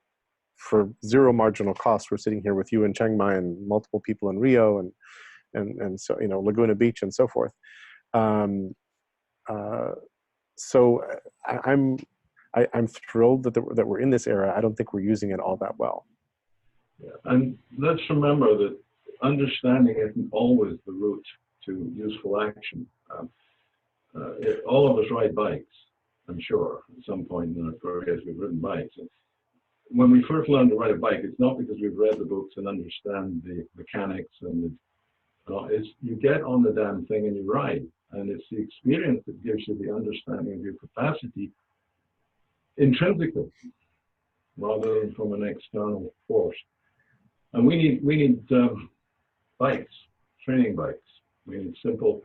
for zero marginal cost, we're sitting here with you in Chiang Mai and multiple people in Rio and so, you know, Laguna Beach and so forth. So I'm thrilled that we're in this era. I don't think we're using it all that well. Yeah. And let's remember that understanding isn't always the route to useful action. All of us ride bikes, I'm sure. At some point in our careers, we've ridden bikes. And when we first learned to ride a bike, it's not because we've read the books and understand the mechanics and it's you get on the damn thing and you ride. And it's the experience that gives you the understanding of your capacity intrinsically, rather than from an external force. And we need bikes, training bikes. We need simple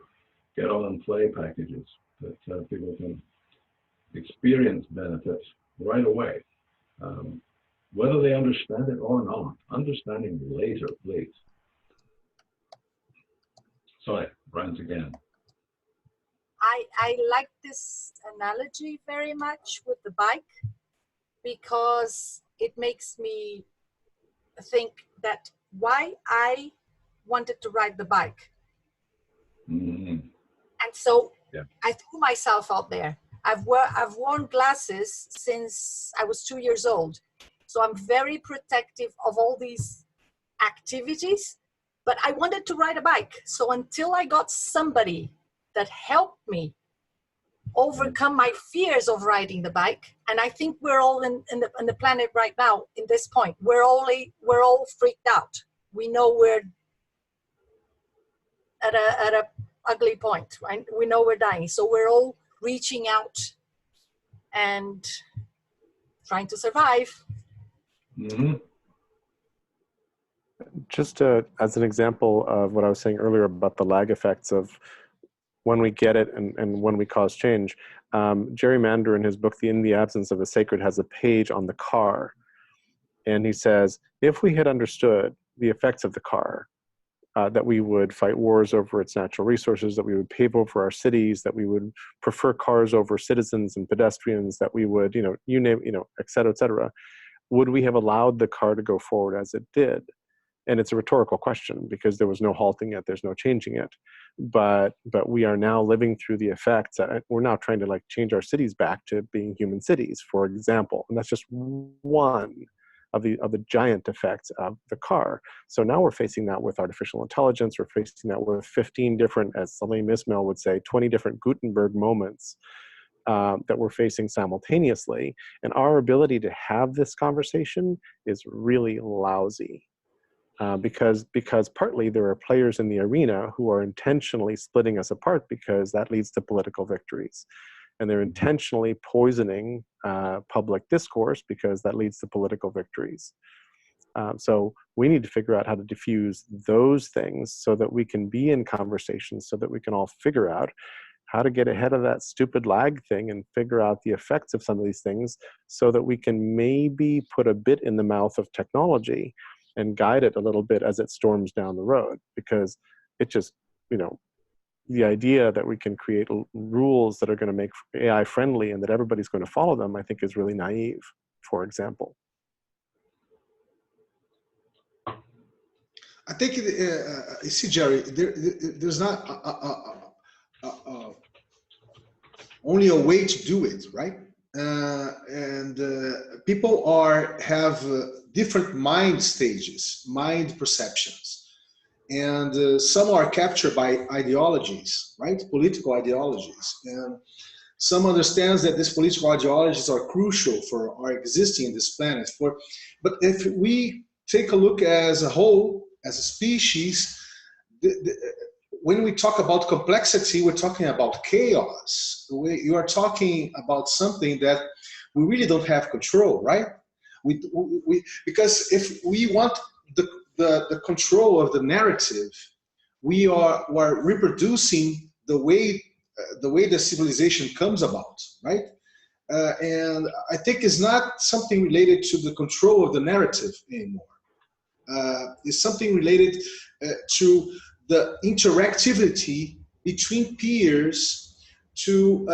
get on and play packages that people can experience benefits right away, whether they understand it or not. Understanding later, please. Sorry, rant again. I like this analogy very much with the bike, because it makes me think that why I wanted to ride the bike. Mm-hmm. And so yeah. I threw myself out there. I've worn glasses since I was 2 years old. So I'm very protective of all these activities, but I wanted to ride a bike. So until I got somebody that helped me overcome my fears of riding the bike, and I think we're all in the planet right now in this point, we're all freaked out. We know we're at a ugly point, right? We know we're dying, so we're all reaching out and trying to survive. Mm-hmm. Just as an example of what I was saying earlier about the lag effects of when we get it and when we cause change, Jerry Mander in his book, In the Absence of the Sacred, has a page on the car. And he says, if we had understood the effects of the car, that we would fight wars over its natural resources, that we would pave over our cities, that we would prefer cars over citizens and pedestrians, that we would, you name, et cetera, would we have allowed the car to go forward as it did? And it's a rhetorical question, because there was no halting it, there's no changing it. But we are now living through the effects. We're now trying to change our cities back to being human cities, for example. And that's just one of the giant effects of the car. So now we're facing that with artificial intelligence. We're facing that with 15 different, as Salim Ismail would say, 20 different Gutenberg moments that we're facing simultaneously. And our ability to have this conversation is really lousy. Because partly there are players in the arena who are intentionally splitting us apart, because that leads to political victories. And they're intentionally poisoning public discourse, because that leads to political victories. So we need to figure out how to diffuse those things so that we can be in conversations, so that we can all figure out how to get ahead of that stupid lag thing and figure out the effects of some of these things, so that we can maybe put a bit in the mouth of technology and guide it a little bit as it storms down the road, because it just, the idea that we can create rules that are going to make AI friendly and that everybody's going to follow them, I think is really naive, for example. I think, you see, Jerry, there's not only a way to do it, right? People have different mind stages, mind perceptions. And some are captured by ideologies, right? Political ideologies. And some understands that these political ideologies are crucial for our existing in this planet. But if we take a look as a whole, as a species, when we talk about complexity, we're talking about chaos. You are talking about something that we really don't have control, right? Because if we want the control of the narrative, we are reproducing the way the civilization comes about, right? And I think it's not something related to the control of the narrative anymore. It's something related to the interactivity between peers to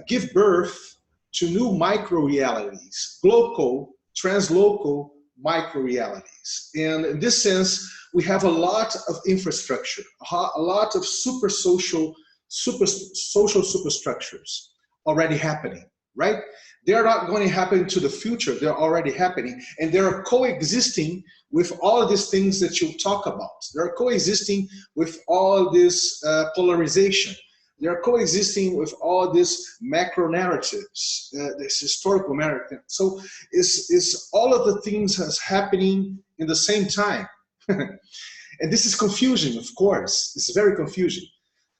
give birth to new micro-realities, local, translocal micro-realities. And in this sense, we have a lot of infrastructure, a lot of social superstructures already happening, right? They're not going to happen to the future, they're already happening. And they're coexisting with all of these things that you talk about. They're coexisting with all this polarization. They're coexisting with all these macro narratives, this historical narrative. So it's all of the things that's happening in the same time. And this is confusion, of course. It's very confusing.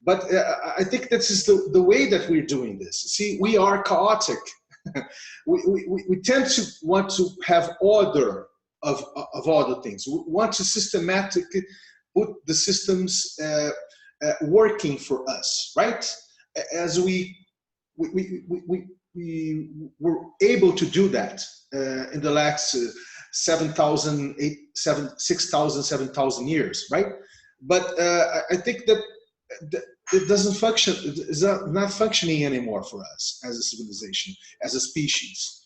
But I think this is the way that we're doing this. See, we are chaotic. we tend to want to have order of all the things. We want to systematically put the systems working for us, right? As we were able to do that in the last 7,000 years, right? But I think that it doesn't function. It's not functioning anymore for us as a civilization, as a species,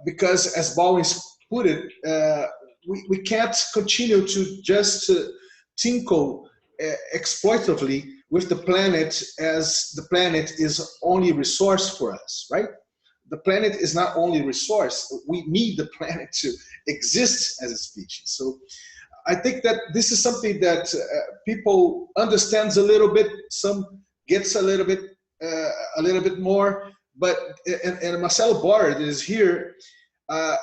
because as Bauwens put it, we can't continue to just tinkle exploitatively with the planet, as the planet is only resource for us, right? The planet is not only resource. We need the planet to exist as a species. So I think that this is something that people understands a little bit, some gets a little bit more, but and Marcelo Bauwens is here. I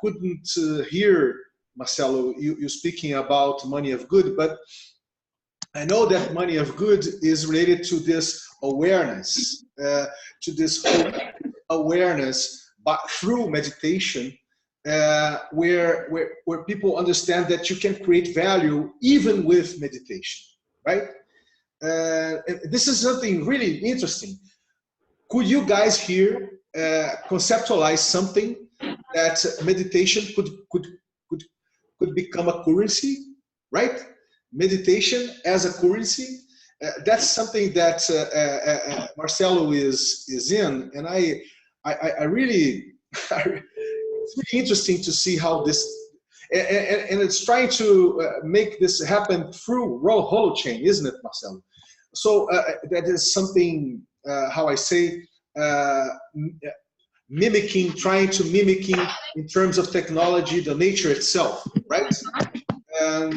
couldn't hear Marcelo you speaking about money of good, but I know that money of good is related to this awareness, but through meditation. Where people understand that you can create value even with meditation, right? This is something really interesting. Could you guys here conceptualize something that meditation could become a currency, right? Meditation as a currency. That's something that Marcelo is in, and I really. It's really interesting to see how this, and it's trying to make this happen through holochain, isn't it, Marcelo? So that is something, how I say, trying to mimic in terms of technology, the nature itself, right? And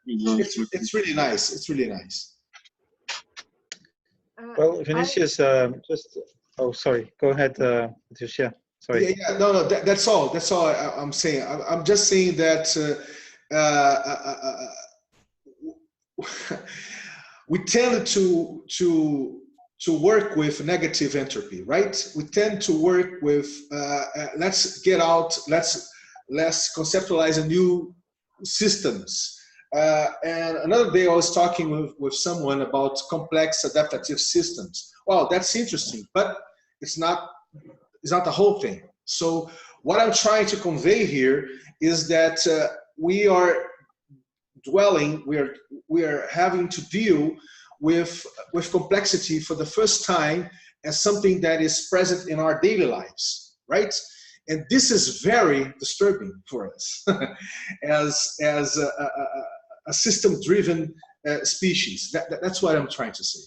it's really nice. It's really nice. Well, Vinicius, oh, sorry. Go ahead, Vinicius. Yeah. Sorry. Yeah, no, that's all. That's all I'm saying. I'm just saying that we tend to work with negative entropy, right? We tend to work with let's get out, let's conceptualize a new systems. And another day I was talking with someone about complex adaptive systems. Well, that's interesting, but it's not the whole thing. So what I'm trying to convey here is that we are dwelling, we are having to deal with complexity for the first time as something that is present in our daily lives, right? And this is very disturbing for us as a system-driven species. That's what I'm trying to say.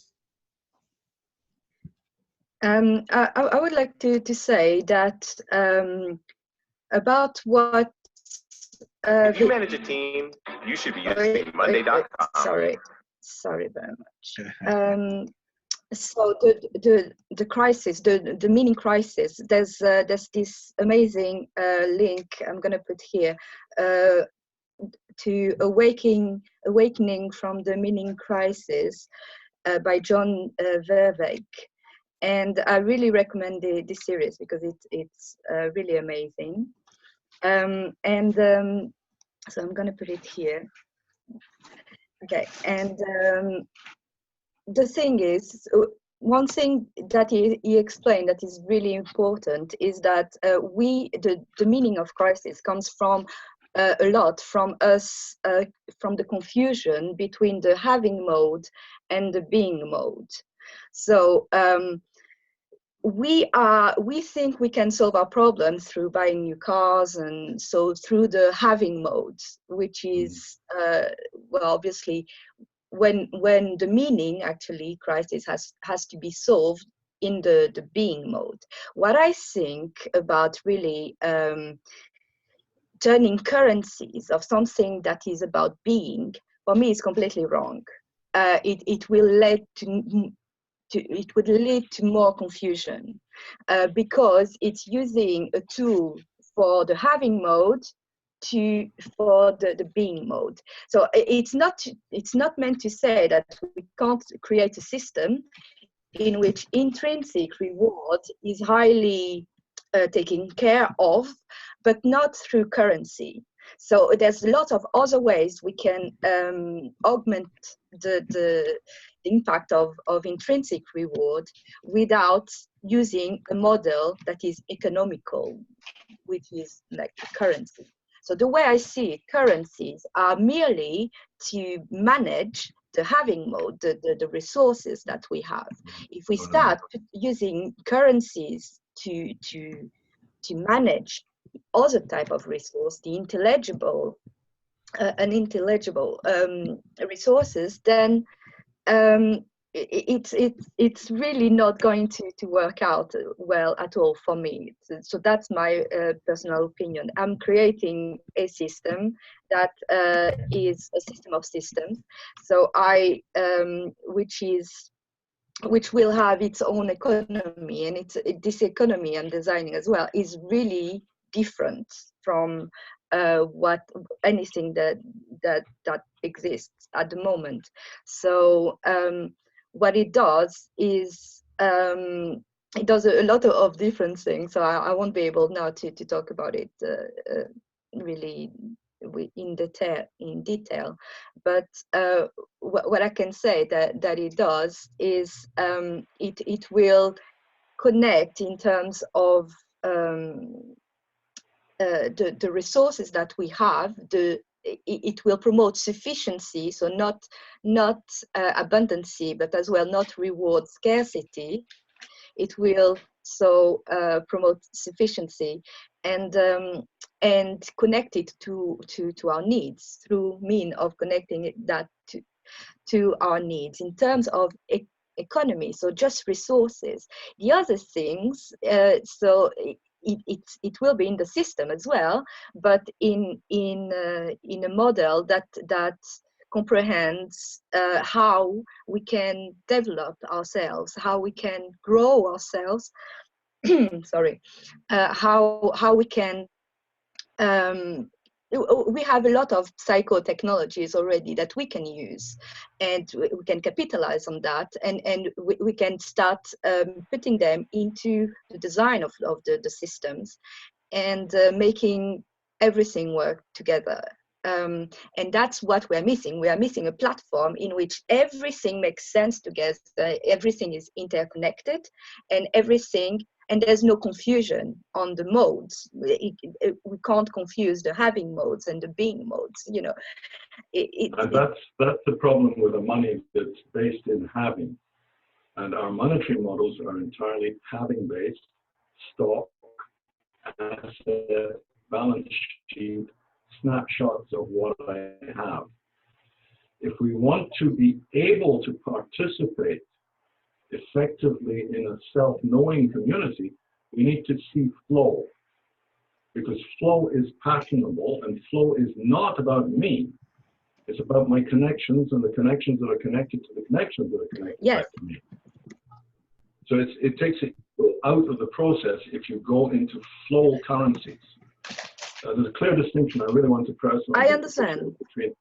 I would like to say that about what if you manage a team, you should be using Monday.com. Sorry very much. So the crisis, the meaning crisis. There's this amazing link I'm going to put here to awakening from the meaning crisis by John Verweek. And I really recommend this series because it's really amazing. So I'm going to put it here. Okay, and the thing is, one thing that he explained that is really important is that the meaning of crisis comes from a lot from us, from the confusion between the having mode and the being mode. So we think we can solve our problems through buying new cars, and so through the having mode, which is well, obviously when the meaning actually crisis has to be solved in the being mode. What I think about really turning currencies of something that is about being, for me, is completely wrong. It will lead to it would lead to more confusion because it's using a tool for the having mode for the being mode. So it's not meant to say that we can't create a system in which intrinsic reward is highly taken care of, but not through currency. So there's a lot of other ways we can augment the impact of intrinsic reward without using a model that is economical, which is like currency. So the way I see it, currencies are merely to manage the having mode, the resources that we have. If we start using currencies to manage other type of resource, the unintelligible resources, then it's really not going to work out well at all for me. So that's my personal opinion. I'm creating a system that is a system of systems. So which will have its own economy, and this economy I'm designing as well is really different from what anything that exists at the moment. So what it does is it does a lot of different things. So I won't be able now to talk about it really in detail. But what I can say that it does is it will connect in terms of the resources that we have. It will promote sufficiency, so not abundancy, but as well not reward scarcity. It will so promote sufficiency and connect it to our needs through mean of connecting that to our needs in terms of economy. So just resources. The other things, so it will be in the system as well, but in a model that comprehends how we can develop ourselves, how we can grow ourselves. Sorry, how we can. We have a lot of psychotechnologies already that we can use, and we can capitalize on that, and we can start putting them into the design of the systems and making everything work together. And that's what we're missing. We are missing a platform in which everything makes sense together, everything is interconnected, and everything and there's no confusion on the modes. We can't confuse the having modes and the being modes, you know. And that's the problem with a money that's based in having. And our monetary models are entirely having based, stock, asset, balance sheet, snapshots of what I have. If we want to be able to participate effectively in a self-knowing community, we need to see flow, because flow is patternable, and flow is not about me. It's about my connections, and the connections that are connected to the connections that are connected back to me. So it takes it out of the process if you go into flow currencies. There's a clear distinction I really want to press on. I understand. Between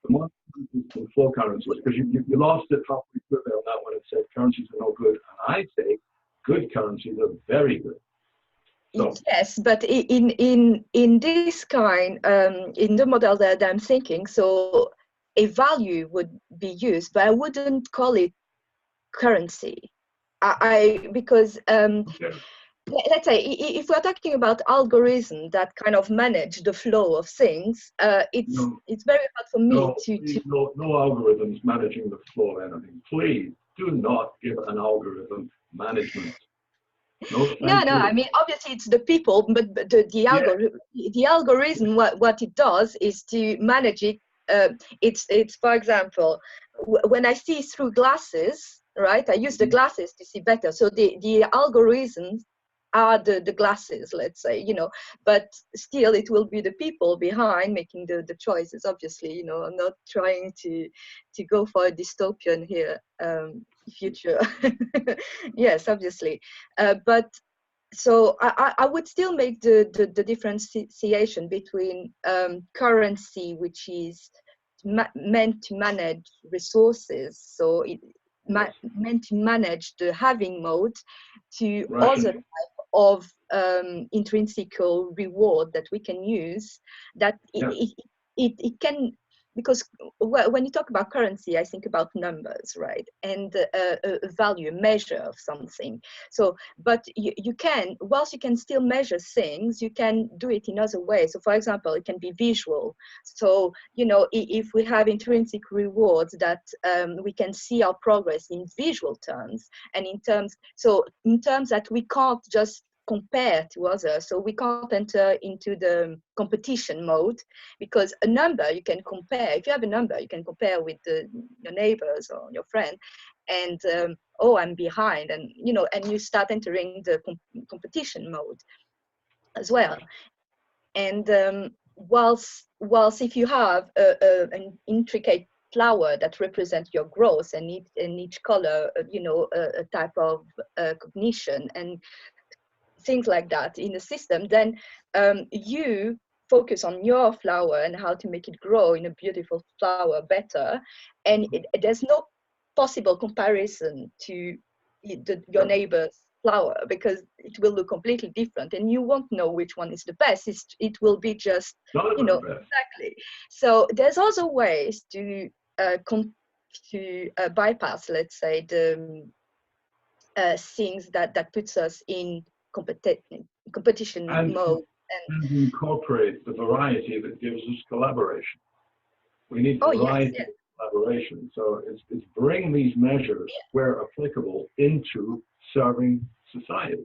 the money and flow currencies, because you lost it halfway through there on that one. It said currencies are no good, and I say good currencies are very good. So, yes, but in this kind, in the model that I'm thinking, so a value would be used, but I wouldn't call it currency. Because let's say if we're talking about algorithms that kind of manage the flow of things, it's very hard for me no algorithms managing the flow of anything. Please do not give an algorithm management. No, I mean, obviously it's the people, but the algorithm, what it does is to manage it. It's for example, when I see through glasses, right? I use the glasses to see better. So the algorithms are the glasses, let's say, you know, but still it will be the people behind making the choices, obviously, you know. I'm not trying to go for a dystopian here, future. Yes, obviously. But so I would still make the differentiation between currency, which is meant to manage resources, so meant to manage the having mode, to other type of intrinsical reward that we can use, that it can, because when you talk about currency, I think about numbers, right? And a value, a measure of something. So, but you can, whilst you can still measure things, you can do it in other ways. So for example, it can be visual. So, you know, if we have intrinsic rewards that we can see our progress in visual terms, and in terms that we can't just compare to others. So we can't enter into the competition mode, because a number you can compare. If you have a number, you can compare with your neighbors or your friend, and oh, I'm behind, and you know, and you start entering the competition mode as well. And whilst if you have an intricate flower that represents your growth, and in each color, you know, a type of cognition and things like that in the system, then you focus on your flower and how to make it grow in a beautiful flower better, and there's no possible comparison to your neighbor's flower, because it will look completely different, and you won't know which one is the best. It will be just, you know, exactly. So there's also ways to bypass, let's say, the things that puts us in competition mode, and incorporate the variety that gives us collaboration. We need variety of collaboration. So it's bring these measures, where applicable, into serving society.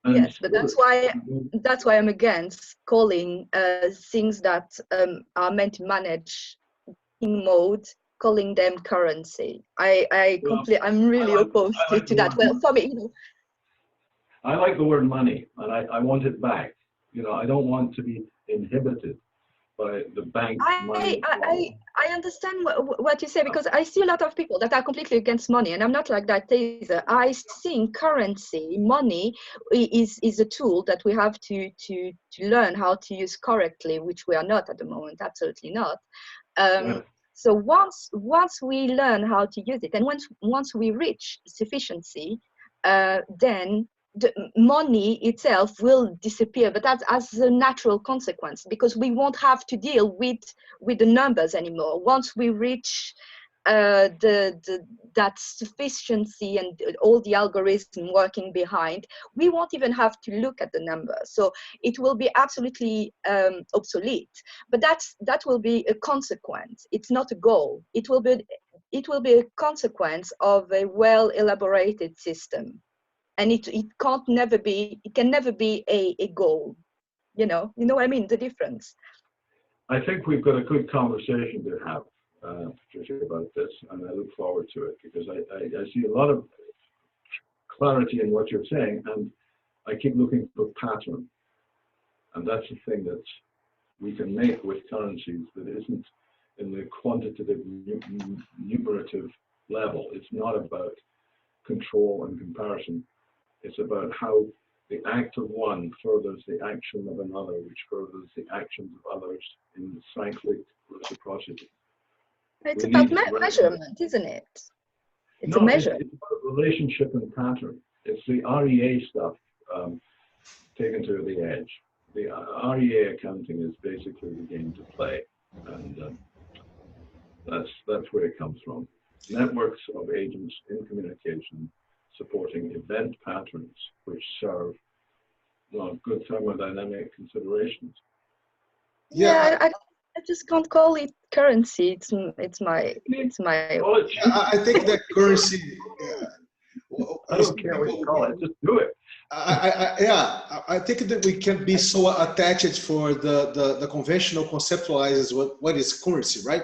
And yes, but that's why I'm against calling things that are meant to manage in mode, calling them currency. I'm really opposed to that. Well, for me, you know, I like the word money, and I want it back. You know, I don't want to be inhibited by the bank money. I understand what you say, because I see a lot of people that are completely against money, and I'm not like that either. I think currency, money, is a tool that we have to learn how to use correctly, which we are not at the moment, absolutely not. So once we learn how to use it, and once we reach sufficiency, then the money itself will disappear, but that's as a natural consequence, because we won't have to deal with the numbers anymore. Once we reach that sufficiency and all the algorithm working behind, we won't even have to look at the number. So it will be absolutely obsolete. But that will be a consequence. It's not a goal. It will be a consequence of a well elaborated system, and it can never be a goal. You know what I mean, the difference. I think we've got a good conversation to have, Patricia, about this, and I look forward to it, because I see a lot of clarity in what you're saying, and I keep looking for pattern. And that's the thing that we can make with currencies that isn't in the quantitative, numerative level. It's not about control and comparison. It's about how the act of one furthers the action of another, which furthers the actions of others in cyclic reciprocity. It's about measurement, isn't it? It's a measure. It's about relationship and pattern. It's the REA stuff taken to the edge. The REA accounting is basically the game to play, and that's where it comes from. Networks of agents in communication supporting event patterns which serve, well, good thermodynamic considerations. Yeah, I just can't call it currency. It's my. I think that currency. I don't care what you call it. Just do it. I think that we can be so attached for the conventional conceptualizes what is currency, right?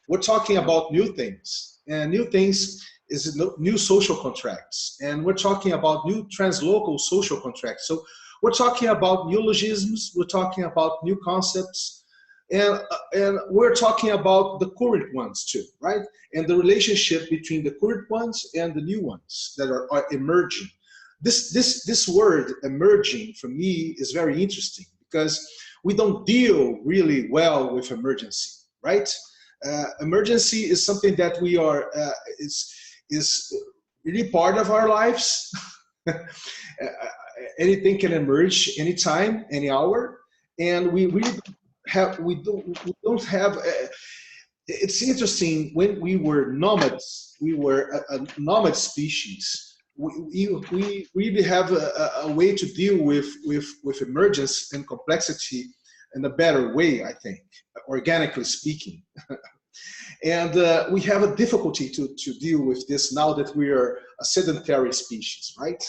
We're talking about new things, and new things is new social contracts, and we're talking about new translocal social contracts. So we're talking about neologisms, we're talking about new concepts, and we're talking about the current ones too, right? And the relationship between the current ones and the new ones that are emerging. This word emerging for me is very interesting, because we don't deal really well with emergency, right? Emergency is something that we are is really part of our lives. Anything can emerge anytime, any hour, and we really don't have. It's interesting, when we were nomads, we were a nomad species. We really have a way to deal with emergence and complexity in a better way, I think, organically speaking. And we have a difficulty to deal with this now that we are a sedentary species, right?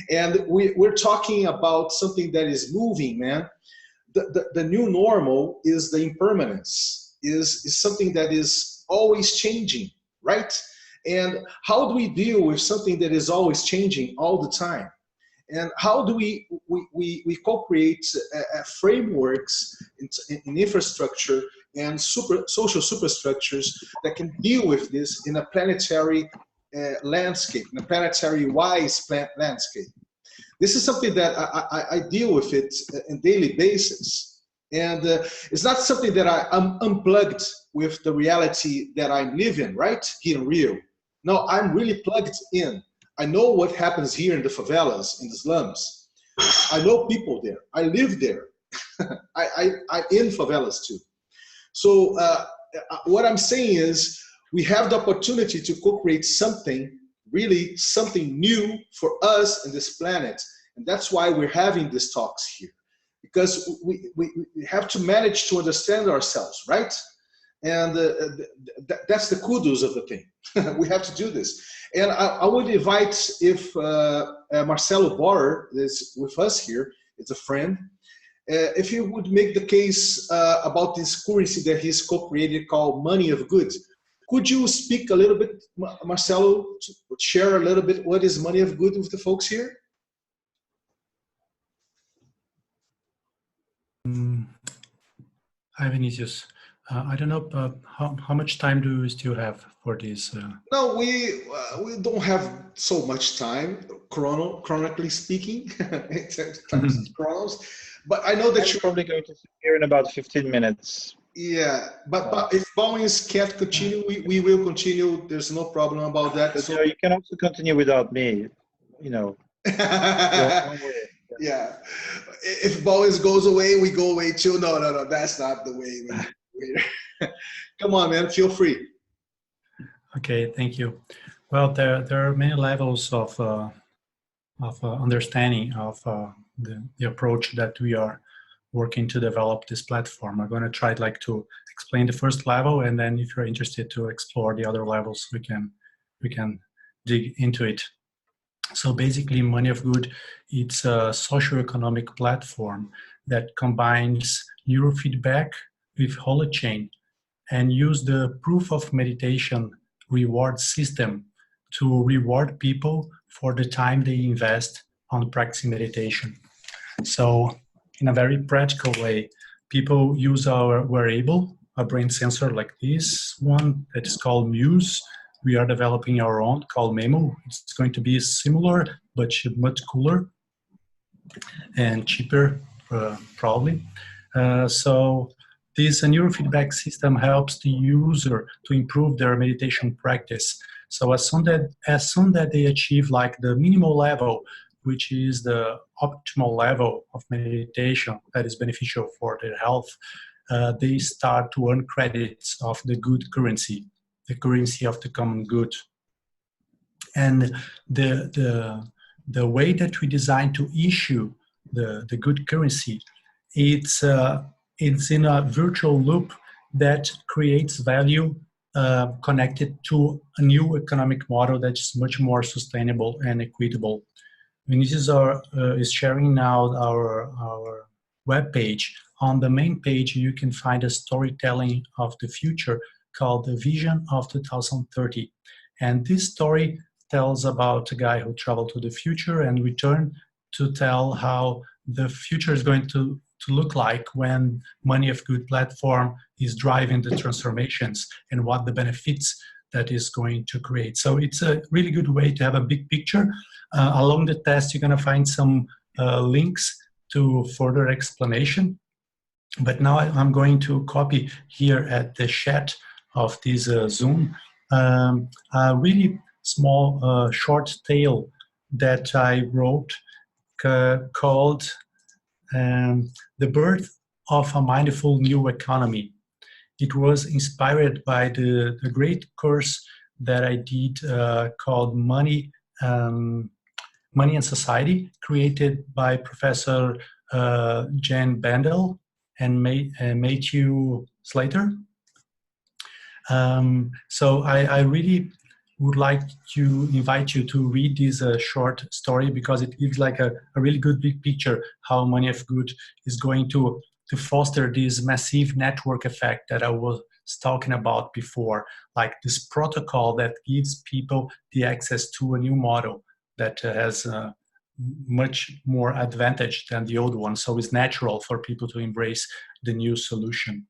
And we're talking about something that is moving, man. The new normal is the impermanence, is something that is always changing, right? And how do we deal with something that is always changing all the time? And how do we co-create frameworks in infrastructure and social superstructures that can deal with this in a planetary landscape, in a planetary-wise landscape? This is something that I deal with it on a daily basis. And it's not something that I'm unplugged with the reality that I live in, right? Here in Rio. No, I'm really plugged in. I know what happens here in the favelas, in the slums. I know people there. I live there. I'm in favelas too. So what I'm saying is, we have the opportunity to co-create something, really something new for us and this planet. And that's why we're having these talks here. Because we have to manage to understand ourselves, right? And that's the kudos of the thing. We have to do this. And I would invite, if Marcelo Borer is with us here, it's a friend, if he would make the case about this currency that he's co-created called money of goods. Could you speak a little bit, Marcelo, to share a little bit what is money of good with the folks here? Hi, Vinicius. I don't know how much time do we still have for this? No, we don't have so much time, chronically speaking, in terms of chronos. But I know that you're probably going to sit here in about 15 minutes. Yeah, but if Bauwens can't continue, we will continue. There's no problem about that. So you can also continue without me, you know. Yeah, if Bauwens goes away, we go away too. No, that's not the way. Come on, man, feel free. Okay, thank you. Well, there are many levels of understanding of the approach that we are working to develop this platform. I'm going to try to explain the first level, and then if you're interested to explore the other levels, we can dig into it. So basically, Money of Good, it's a socioeconomic platform that combines neurofeedback with holochain and use the proof of meditation reward system to reward people for the time they invest on practicing meditation. So in a very practical way, people use our wearable, a brain sensor like this one that is called Muse. We are developing our own called Memo. It's going to be similar, but much cooler and cheaper, probably. So this neurofeedback system helps the user to improve their meditation practice. So as soon that they achieve like the minimal level, which is the optimal level of meditation that is beneficial for their health, they start to earn credits of the good currency, the currency of the common good. And the way that we design to issue the good currency, it's in a virtual loop that creates value connected to a new economic model that's much more sustainable and equitable. Vinicius is sharing now our web page. On the main page, you can find a storytelling of the future called The Vision of 2030. And this story tells about a guy who traveled to the future and returned to tell how the future is going to look like when Money of Good platform is driving the transformations and what the benefits that is going to create. So it's a really good way to have a big picture. Along the test, you're going to find some links to further explanation. But now I'm going to copy here at the chat of this Zoom a really small short tale that I wrote called The Birth of a Mindful New Economy. It was inspired by the great course that I did called Money and Society, created by Professor Jan Bandel and Matthew Slater. So I really would like to invite you to read this short story because it gives like a really good big picture how Money of Good is going to foster this massive network effect that I was talking about before, like this protocol that gives people the access to a new model that has much more advantage than the old one. So it's natural for people to embrace the new solution.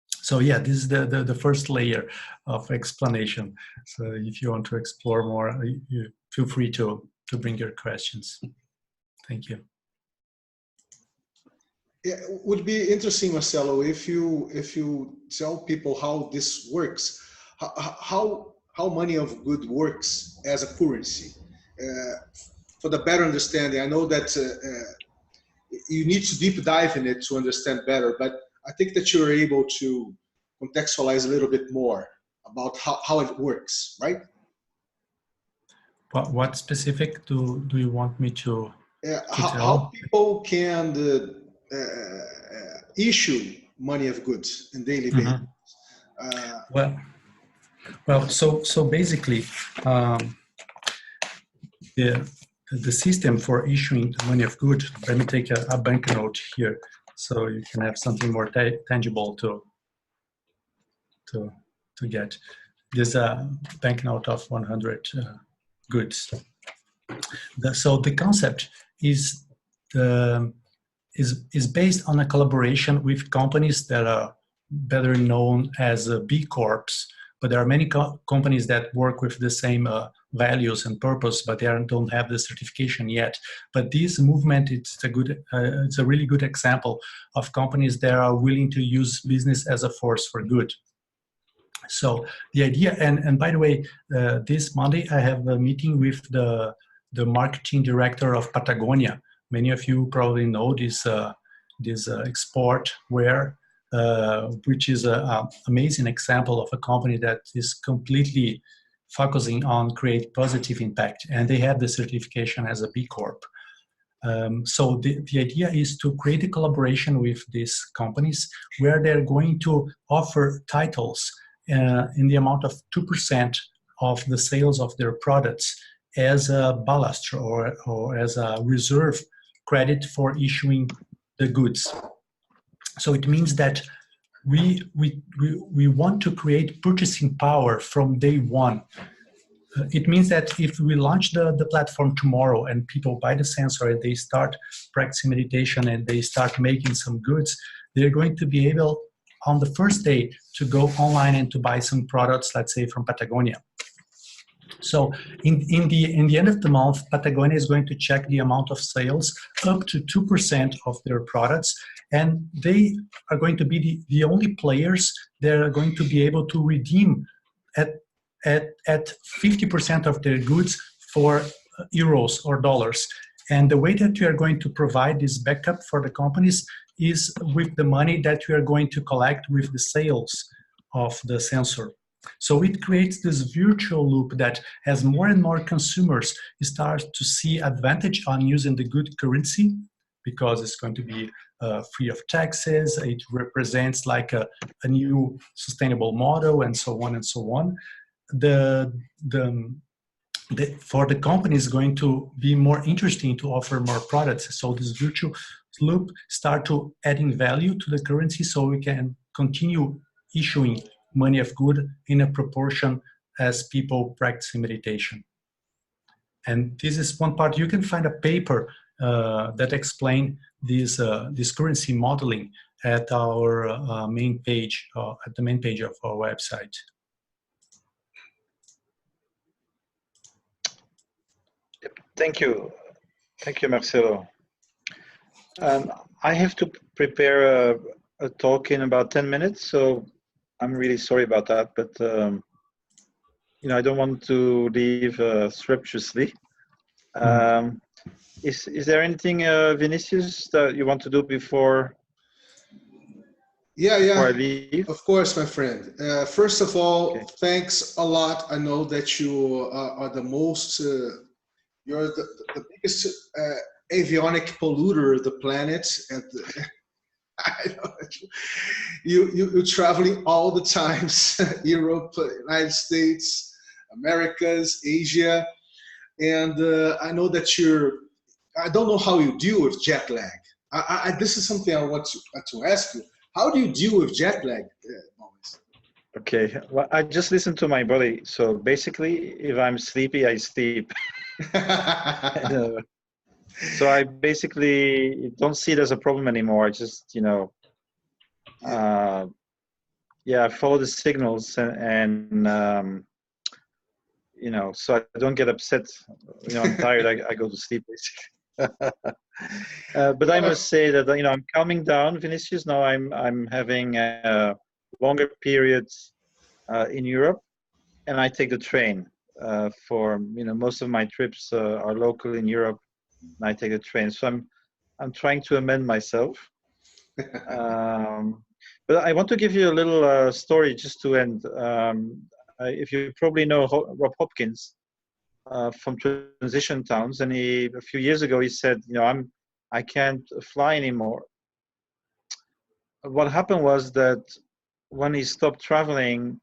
So yeah, this is the first layer of explanation. So if you want to explore more, you feel free to bring your questions. Thank you. Yeah, it would be interesting, Marcelo, if you tell people how this works, how Money of Good works as a currency. For the better understanding, I know that you need to deep dive in it to understand better, but I think that you're able to contextualize a little bit more about how it works, right? What specific do you want me to tell? How people can issue Money of Goods in daily basis. Well, so basically, the system for issuing Money of Good. Let me take a banknote here, so you can have something more tangible to get. There's a banknote of 100 goods. So the concept is based on a collaboration with companies that are better known as B Corps, but there are many companies that work with the same values and purpose, but they don't have the certification yet. But this movement, it's a really good example of companies that are willing to use business as a force for good. So the idea, and by the way, this Monday I have a meeting with the marketing director of Patagonia. Many of you probably know this export wear which is an amazing example of a company that is completely focusing on create positive impact, and they have the certification as a B Corp. So the idea is to create a collaboration with these companies where they're going to offer titles in the amount of 2% of the sales of their products as a ballast or as a reserve credit for issuing the goods. So it means that we want to create purchasing power from day one. It means that if we launch the platform tomorrow and people buy the sensor and they start practicing meditation and they start making some goods, they're going to be able on the first day to go online and to buy some products, let's say from Patagonia. So in the end of the month, Patagonia is going to check the amount of sales up to 2% of their products, and they are going to be the only players that are going to be able to redeem at 50% of their goods for euros or dollars. And the way that we are going to provide this backup for the companies is with the money that we are going to collect with the sales of the sensor. So it creates this virtual loop that as more and more consumers start to see advantage on using the good currency, because it's going to be free of taxes, it represents like a new sustainable model, and so on and so on. For the company is going to be more interesting to offer more products. So this virtual loop start to adding value to the currency, so we can continue issuing money of good in a proportion as people practice meditation. And this is one part. You can find a paper that explain this currency modeling at our main page, at the main page of our website. Thank you, Marcelo. I have to prepare a talk in about 10 minutes, so I'm really sorry about that, but you know, I don't want to leave surreptitiously. Is there anything, Vinicius, that you want to do before? Yeah, before I leave? Of course, my friend. First of all, thanks a lot. I know that you are the most, you're the biggest avionic polluter of the planet. And I know that you're traveling all the times, Europe, United States, Americas, Asia. And I know that I don't know how you deal with jet lag. This is something I want to ask you. How do you deal with jet lag, Bauwens? Okay, well, I just listen to my body. So basically, if I'm sleepy, I sleep. So I basically don't see it as a problem anymore. I just, you know, I follow the signals and you know, so I don't get upset. You know, I'm tired, I go to sleep basically. But I must say that, you know, I'm calming down, Vinicius. Now I'm having longer periods in Europe, and I take the train for, you know, most of my trips are local in Europe, and I take the train. So I'm trying to amend myself. But I want to give you a little story just to end. If you probably know Rob Hopkins from Transition Towns, and a few years ago he said, you know, I can't fly anymore. What happened was that when he stopped traveling,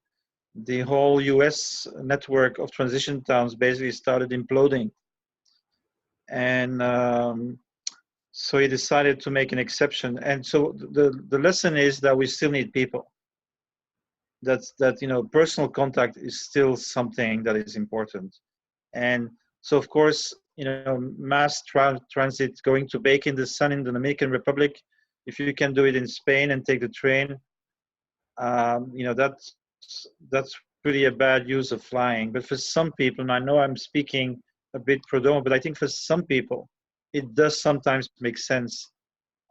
the whole US network of transition towns basically started imploding. And so he decided to make an exception. And so the lesson is that we still need people. That you know, personal contact is still something that is important. And so of course, you know, mass transit, going to bake in the sun in the Dominican Republic, if you can do it in Spain and take the train, you know, that's really a bad use of flying. But for some people, and I know I'm speaking a bit pro domo, but I think for some people, it does sometimes make sense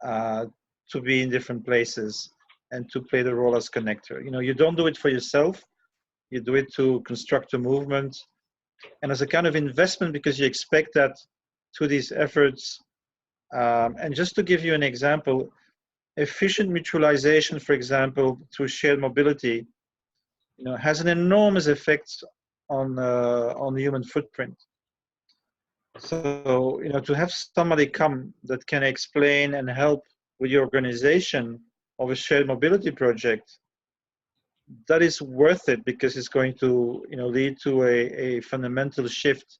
to be in different places and to play the role as connector. You know, you don't do it for yourself, you do it to construct a movement, and as a kind of investment, because you expect that through these efforts. And just to give you an example, efficient mutualization, for example, through shared mobility, has an enormous effect on the human footprint. So, to have somebody come that can explain and help with the organization of a shared mobility project, that is worth it, because it's going to, lead to a fundamental shift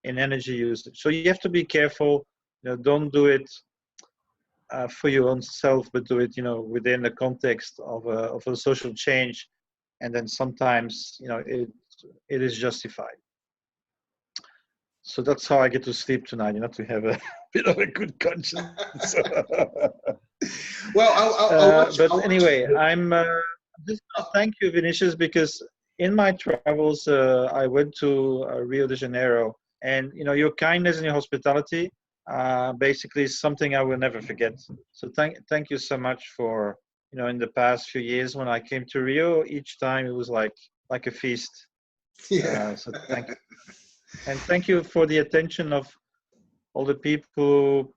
in energy usage. So you have to be careful. Don't do it for your own self, but do it, within the context of a social change, and then sometimes, it is justified. So that's how I get to sleep tonight, to have a bit of a good conscience. Well, anyway, I'm just going to thank you, Vinicius, because in my travels, I went to Rio de Janeiro, and your kindness and your hospitality, basically is something I will never forget. So thank you so much for, in the past few years when I came to Rio, each time it was like a feast. Yeah. So thank you. And thank you for the attention of all the people who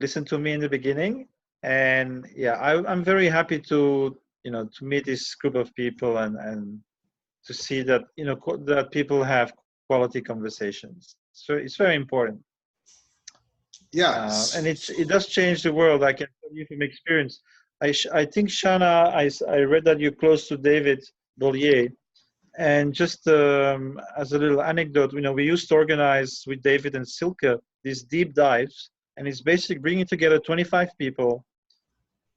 listened to me in the beginning. And yeah, I'm very happy to, to meet this group of people and to see that, that people have quality conversations. So it's very important. Yeah. And it does change the world. I can tell you from experience. I think, Shana, I read that you're close to David Bollier. And just as a little anecdote, we used to organize with David and Silke these deep dives, and it's basically bringing together 25 people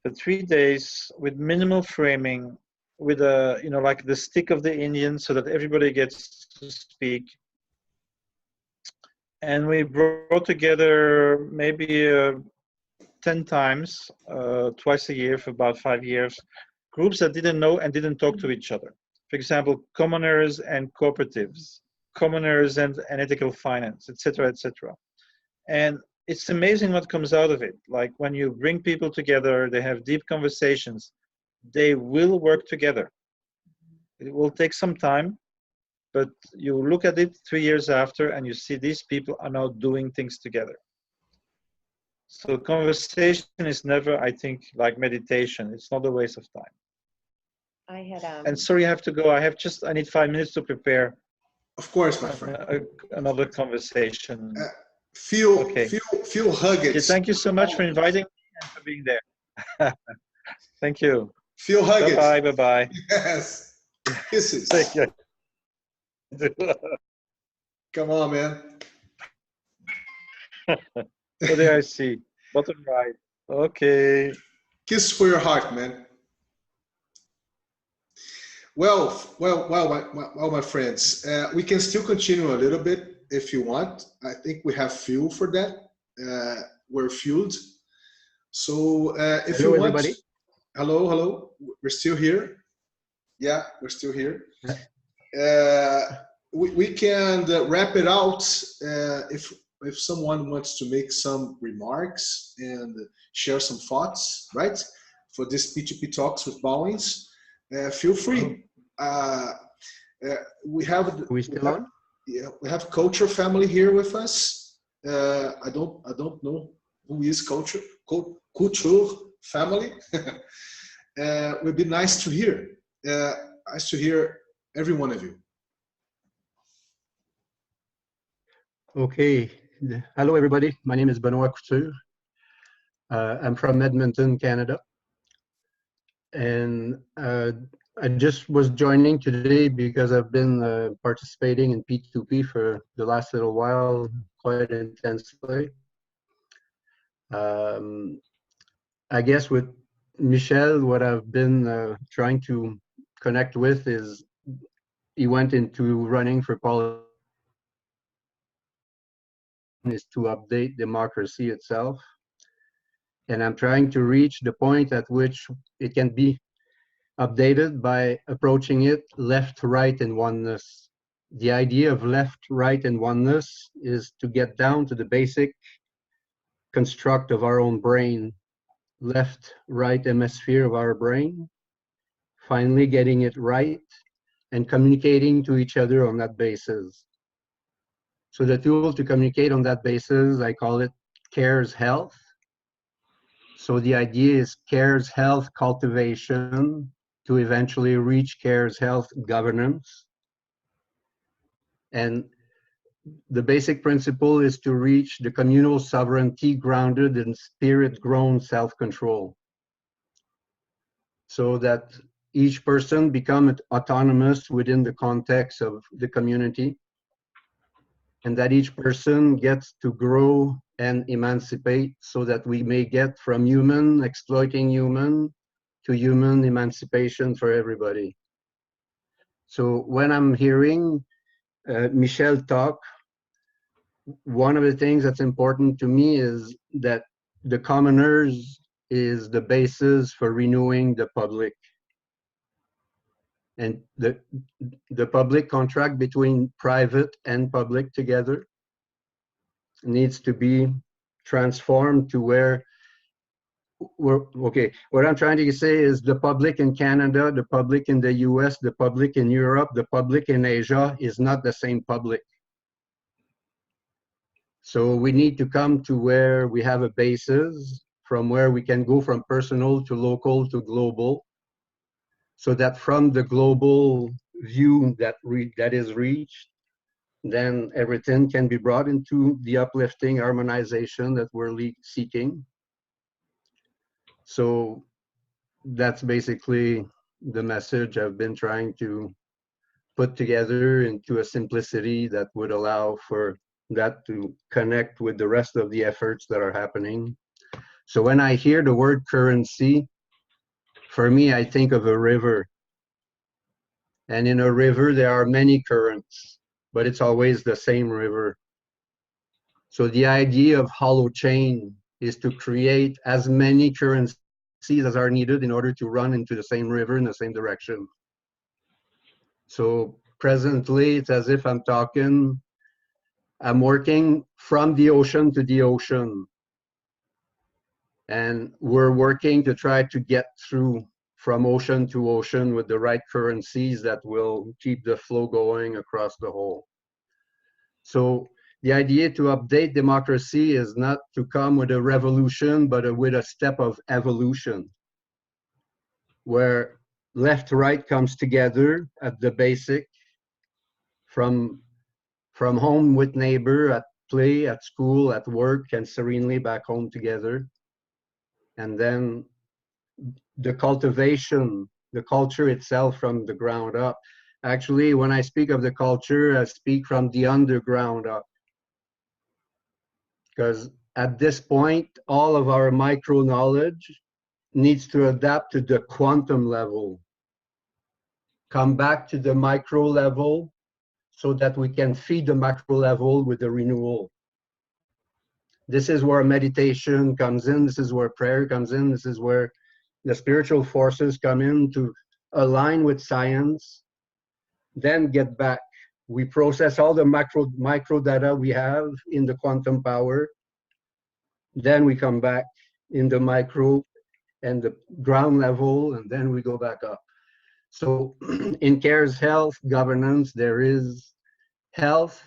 for 3 days with minimal framing, with a like the stick of the Indian, so that everybody gets to speak. And we brought together maybe 10 times, twice a year for about 5 years, groups that didn't know and didn't talk to each other. For example, commoners and cooperatives, commoners and ethical finance, etc., etc. And it's amazing what comes out of it. Like when you bring people together, they have deep conversations, they will work together. It will take some time, but you look at it 3 years after and you see these people are now doing things together. So conversation is never, I think, like meditation. It's not a waste of time. I had And sorry, I have to go. I need 5 minutes to prepare. Of course, my friend. Another conversation. Feel hugged. Okay, thank you so much for inviting me and for being there. Thank you. Feel hugged. Bye bye. Bye bye. Yes. Kisses. Thank you. Come on, man. Oh, there I see. Bottom right. Okay. Kiss for your heart, man. Well, my friends, we can still continue a little bit if you want. I think we have fuel for that. We're fueled. So if hello, you want, everybody. Hello. We're still here. Yeah, we're still here. We can wrap it out if someone wants to make some remarks and share some thoughts, right? For this P2P Talks with Bauwens. Feel free. We have. Are we still on? Yeah, we have Culture Family here with us. I don't know who is Culture Family. Would be nice to hear. Nice to hear every one of you. Okay. Hello, everybody. My name is Benoit Couture. I'm from Edmonton, Canada. And I just was joining today because I've been participating in P2P for the last little while, quite intensely. I guess with Michel, what I've been trying to connect with is he went into running for politics is to update democracy itself. And I'm trying to reach the point at which it can be updated by approaching it left, right, and oneness. The idea of left, right, and oneness is to get down to the basic construct of our own brain, left, right hemisphere of our brain, finally getting it right and communicating to each other on that basis. So the tool to communicate on that basis, I call it CARES Health. So the idea is cares health cultivation to eventually reach cares health governance. And the basic principle is to reach the communal sovereignty grounded in spirit-grown self-control, so that each person becomes autonomous within the context of the community, and that each person gets to grow and emancipate so that we may get from human exploiting human to human emancipation for everybody. So when I'm hearing Michel talk, one of the things that's important to me is that the commoners is the basis for renewing the public. And the public contract between private and public together needs to be transformed to where okay, what I'm trying to say is the public in Canada, the public in the US, the public in Europe, the public in Asia is not the same public. So we need to come to where we have a basis from where we can go from personal to local to global, so that from the global view that is reached, then everything can be brought into the uplifting harmonization that we're seeking. So that's basically the message I've been trying to put together into a simplicity that would allow for that to connect with the rest of the efforts that are happening. So when I hear the word currency, for me, I think of a river. And in a river, there are many currents, but it's always the same river. So the idea of hollow chain is to create as many currencies as are needed in order to run into the same river in the same direction. So presently, it's as if I'm working from the ocean to the ocean. And we're working to try to get through from ocean to ocean with the right currencies that will keep the flow going across the whole. So the idea to update democracy is not to come with a revolution, but with a step of evolution, where left-right comes together at the basic, from home with neighbor, at play, at school, at work, and serenely back home together. And then the cultivation, the culture itself from the ground up. Actually, when I speak of the culture, I speak from the underground up. Because at this point, all of our micro knowledge needs to adapt to the quantum level. Come back to the micro level so that we can feed the macro level with the renewal. This is where meditation comes in. This is where prayer comes in. This is where the spiritual forces come in to align with science, then get back. We process all the micro data we have in the quantum power. Then we come back in the micro and the ground level, and then we go back up. So in CARES health governance, there is health,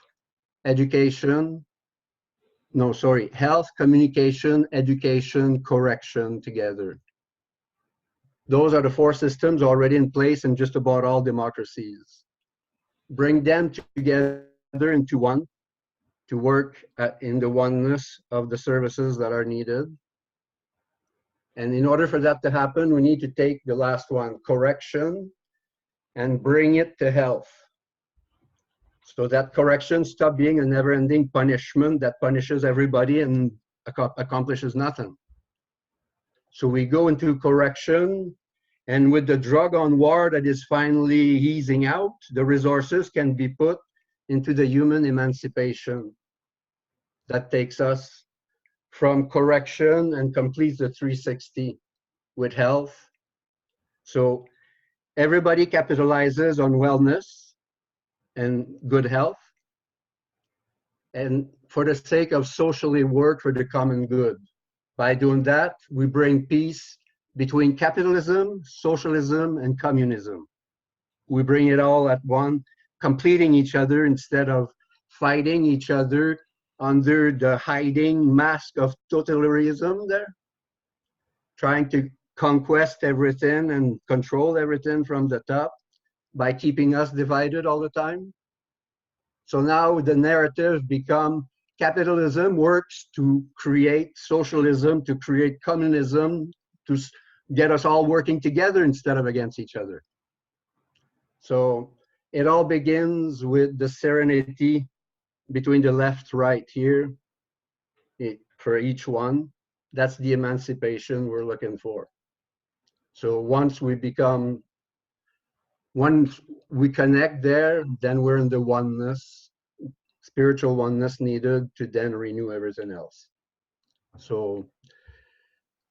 education, health, communication, education, correction together. Those are the four systems already in place in just about all democracies. Bring them together into one to work in the oneness of the services that are needed. And in order for that to happen, we need to take the last one, correction, and bring it to health. So that correction stop being a never-ending punishment that punishes everybody and accomplishes nothing. So we go into correction, and with the drug on war that is finally easing out, the resources can be put into the human emancipation that takes us from correction and completes the 360 with health. So everybody capitalizes on wellness and good health, and for the sake of socially work for the common good. By doing that, we bring peace between capitalism, socialism, and communism. We bring it all at one, completing each other instead of fighting each other under the hiding mask of totalitarianism there. trying to conquest everything and control everything from the top by keeping us divided all the time. So now the narrative become capitalism works to create socialism, to create communism, to get us all working together instead of against each other. So it all begins with the serenity between the left, right here for each one. That's the emancipation we're looking for. So once we connect there, then we're in the oneness, spiritual oneness needed to then renew everything else. So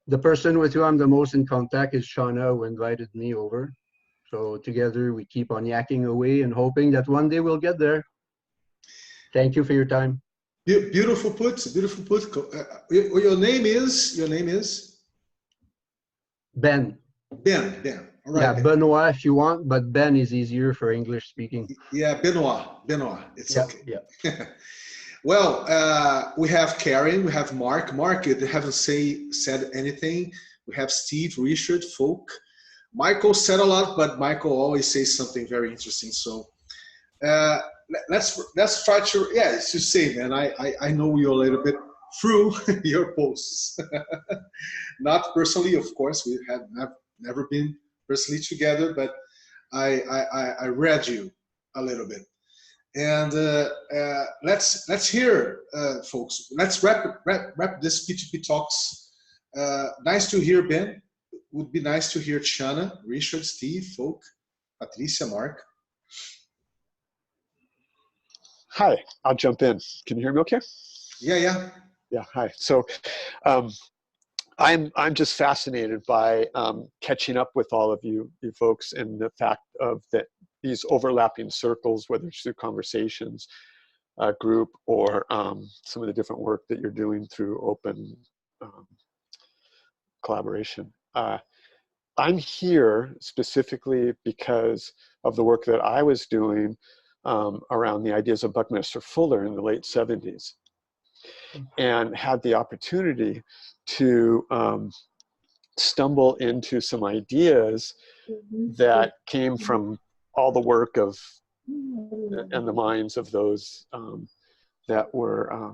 the person with who I'm the most in contact is Shauna, who invited me over. So together we keep on yakking away and hoping that one day we'll get there. Thank you for your time. Beautiful put, beautiful put. Your name is? Ben. Ben. All right. Yeah, Benoit if you want, but Ben is easier for English speaking. Yeah, Benoit. It's okay. Yeah. Well, we have Karen, we have Mark. Mark, they haven't said anything. We have Steve, Richard, Folk. Michael said a lot, but Michael always says something very interesting. So let's try to, yeah, it's the same, man. I know you a little bit through your posts. Not personally, of course. We have never been personally together, but I read you a little bit. And let's hear, folks. Let's wrap this P2P talks. Nice to hear Ben. Would be nice to hear Shana, Richard, Steve, Folk, Patricia, Mark. Hi, I'll jump in. Can you hear me okay? Yeah. Yeah, hi. So I'm just fascinated by catching up with all of you folks, and the fact of that these overlapping circles, whether it's through conversations, group, or some of the different work that you're doing through open collaboration. I'm here specifically because of the work that I was doing around the ideas of Buckminster Fuller in the late 70s, and had the opportunity to stumble into some ideas that came from all the work of and the minds of those that were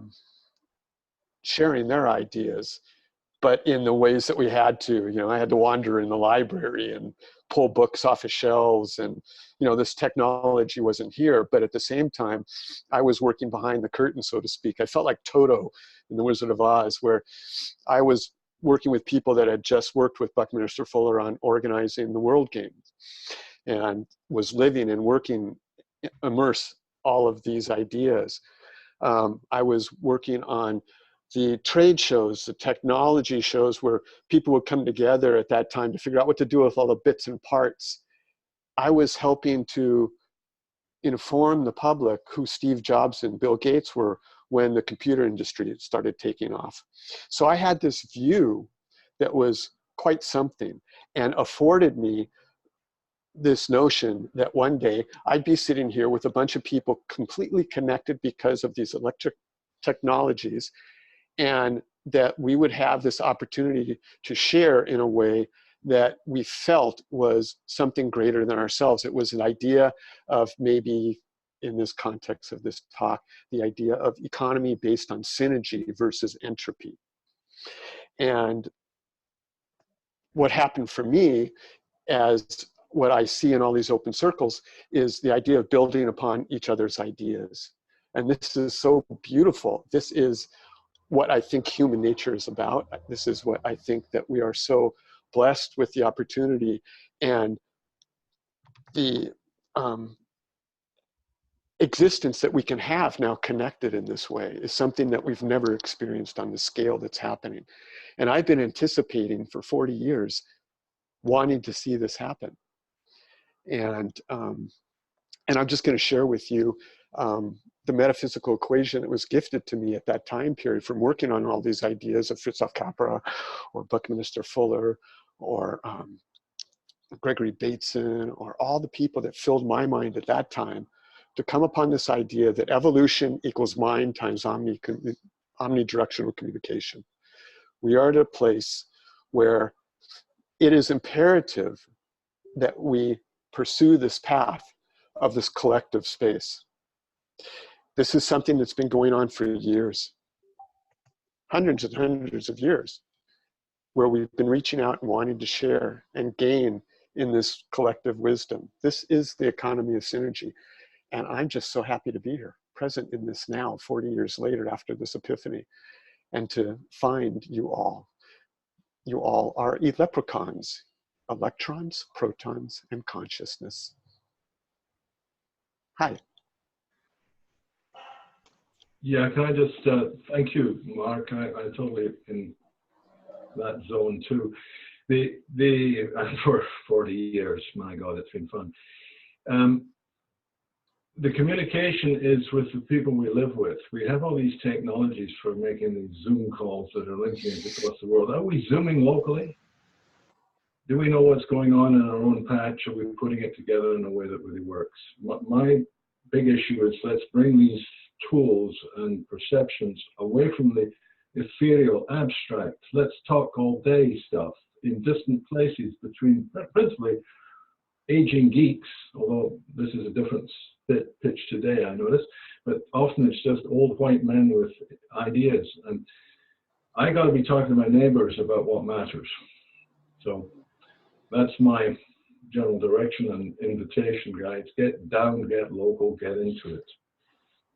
sharing their ideas, but in the ways that we had to. I had to wander in the library and pull books off of shelves, and this technology wasn't here, but at the same time I was working behind the curtain, so to speak. I felt like Toto in The Wizard of Oz, where I was working with people that had just worked with Buckminster Fuller on organizing the World Games, and was living and working, immerse all of these ideas. I was working on the trade shows, the technology shows, where people would come together at that time to figure out what to do with all the bits and parts. I was helping to inform the public who Steve Jobs and Bill Gates were when the computer industry started taking off. So I had this view that was quite something, and afforded me this notion that one day I'd be sitting here with a bunch of people completely connected because of these electric technologies, and that we would have this opportunity to share in a way that we felt was something greater than ourselves. It was an idea of, maybe in this context of this talk, the idea of economy based on synergy versus entropy. And what happened for me, as what I see in all these open circles, is the idea of building upon each other's ideas. And this is so beautiful. This is what I think human nature is about. This is what I think that we are so blessed with, the opportunity and the existence that we can have now connected in this way is something that we've never experienced on the scale that's happening. And I've been anticipating for 40 years, wanting to see this happen. And I'm just going to share with you the metaphysical equation that was gifted to me at that time period from working on all these ideas of Fritjof Capra or Buckminster Fuller or Gregory Bateson, or all the people that filled my mind at that time, to come upon this idea that evolution equals mind times omnidirectional communication. We are at a place where it is imperative that we pursue this path of this collective space. This is something that's been going on for years, hundreds and hundreds of years, where we've been reaching out and wanting to share and gain in this collective wisdom. This is the economy of synergy. And I'm just so happy to be here, present in this now, 40 years later after this epiphany, and to find you all. You all are leprechauns, electrons, protons, and consciousness. Hi. Yeah, can I just thank you, Mark? I totally in that zone too. For 40 years, my God, it's been fun. The communication is with the people we live with. We have all these technologies for making these Zoom calls that are linking us across the world. Are we Zooming locally? Do we know what's going on in our own patch? Are we putting it together in a way that really works? My big issue is let's bring these tools and perceptions away from the ethereal, abstract, let's talk all day stuff in distant places between principally aging geeks, although this is a different pitch today, I notice, but often it's just old white men with ideas. And I got to be talking to my neighbors about what matters. So that's my general direction and invitation, guys. Get down, get local, get into it.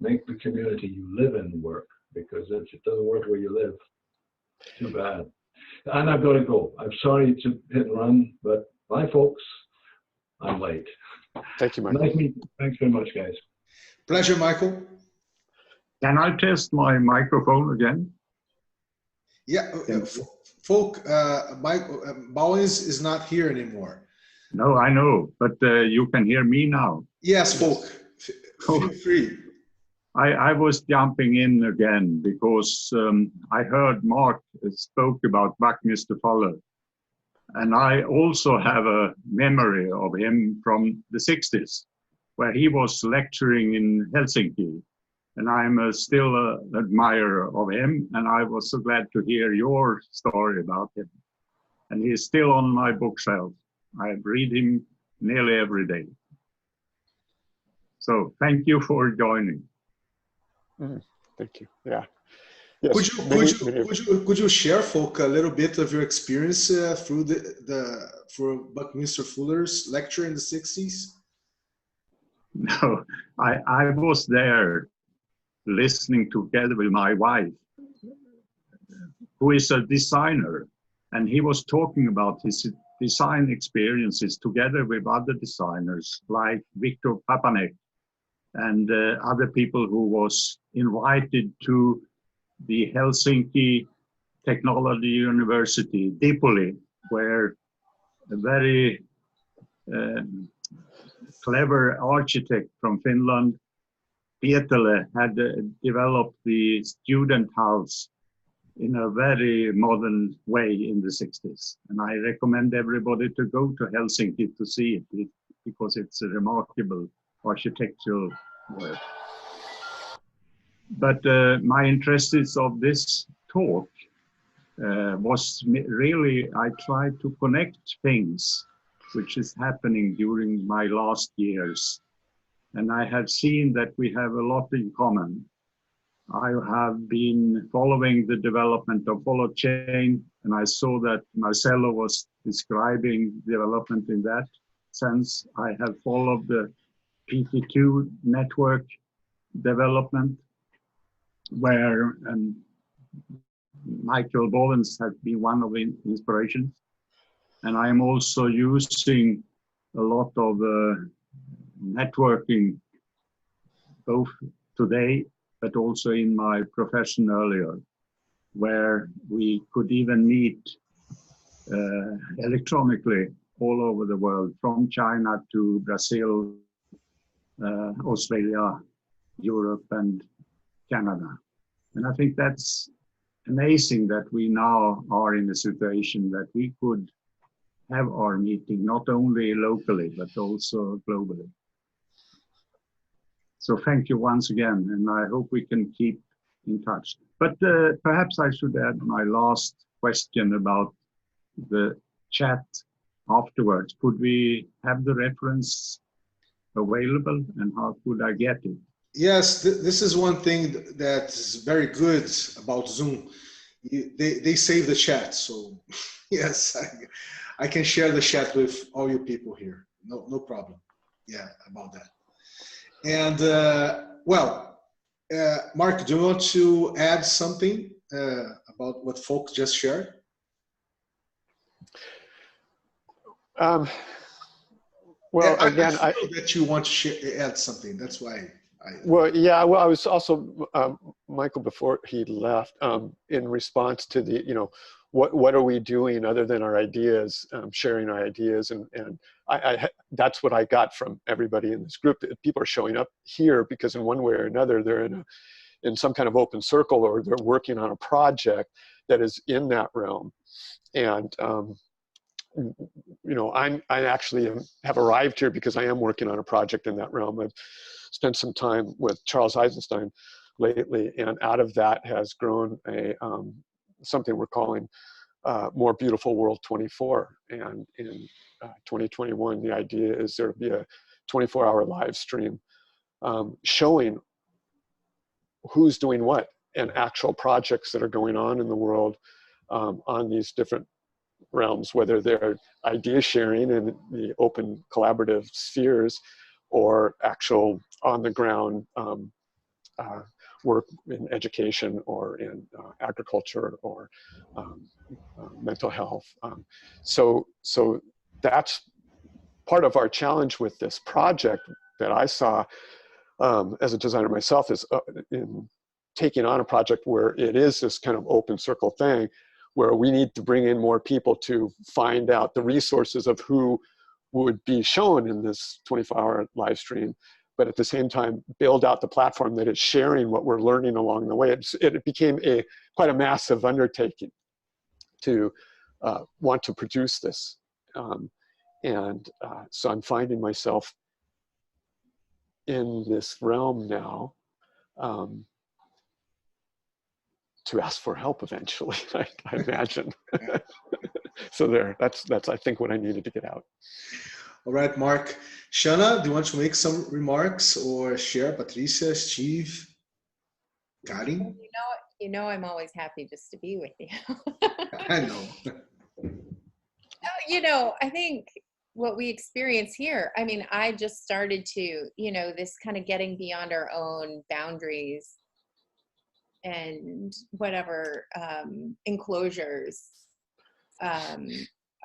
Make the community you live in work, because if it doesn't work where you live, too bad. And I've got to go. I'm sorry to hit and run, but bye, folks. I'm late. Thank you, Michael. Nice meeting. Thanks very much, guys. Pleasure, Michael. Can I test my microphone again? Yeah, Folk, Michael Bauwens is not here anymore. No, I know, but you can hear me now. Yes, Folk. Feel free. I was jumping in again because I heard Mark spoke about Buckminster Fuller. And I also have a memory of him from the 60s, where he was lecturing in Helsinki. And I'm still an admirer of him, and I was so glad to hear your story about him. And he's still on my bookshelf. I read him nearly every day. So thank you for joining. Thank you. Yeah. Yes, could you share, Folk, a little bit of your experience through for Buckminster Fuller's lecture in the 60s? No, I was there listening together with my wife, who is a designer, and he was talking about his design experiences together with other designers like Victor Papanek and other people who was invited to the Helsinki Technology University, Dipoli, where a very clever architect from Finland, Pietele, had developed the student house in a very modern way in the 60s. And I recommend everybody to go to Helsinki to see it because it's a remarkable architectural work. But my interest of this talk was really, I tried to connect things which is happening during my last years. And I have seen that we have a lot in common. I have been following the development of blockchain, and I saw that Marcelo was describing development in that sense. I have followed the PT2 network development, where Michel Bauwens has been one of the inspirations. And I am also using a lot of networking, both today, but also in my profession earlier, where we could even meet electronically all over the world, from China to Brazil, Australia, Europe, and Canada. And I think that's amazing that we now are in a situation that we could have our meeting not only locally, but also globally. So thank you once again, and I hope we can keep in touch. But perhaps I should add my last question about the chat afterwards. Could we have the reference available, and how could I get it? Yes, this is one thing that's very good about Zoom. They save the chat, so yes, I can share the chat with all you people here. No problem. Yeah, about that. And Mark, do you want to add something about what folks just shared? Well, yeah, again, I feel that you want to add something. That's why. Well, yeah. Well, I was also Michael, before he left, in response to the, what are we doing other than our ideas, sharing our ideas, and that's what I got from everybody in this group. That people are showing up here because in one way or another they're in some kind of open circle, or they're working on a project that is in that realm, and I actually have arrived here because I am working on a project in that realm. I've spent some time with Charles Eisenstein lately, and out of that has grown something we're calling More Beautiful World 24. And in 2021, the idea is there will be a 24-hour live stream showing who's doing what and actual projects that are going on in the world on these different realms, whether they're idea sharing in the open collaborative spheres or actual on the ground work in education or in agriculture or mental health. So that's part of our challenge with this project that I saw as a designer myself, is in taking on a project where it is this kind of open circle thing, where we need to bring in more people to find out the resources of who would be shown in this 24-hour live stream, but at the same time build out the platform that is sharing what we're learning along the way. It became quite a massive undertaking to want to produce this. So I'm finding myself in this realm now to ask for help eventually, I imagine. So that's I think what I needed to get out. All right, Mark. Shana, do you want to make some remarks or share? Patricia, Steve, Karin? You know, I'm always happy just to be with you. I know. I think what we experience here, I mean, I just started to, this kind of getting beyond our own boundaries and whatever enclosures,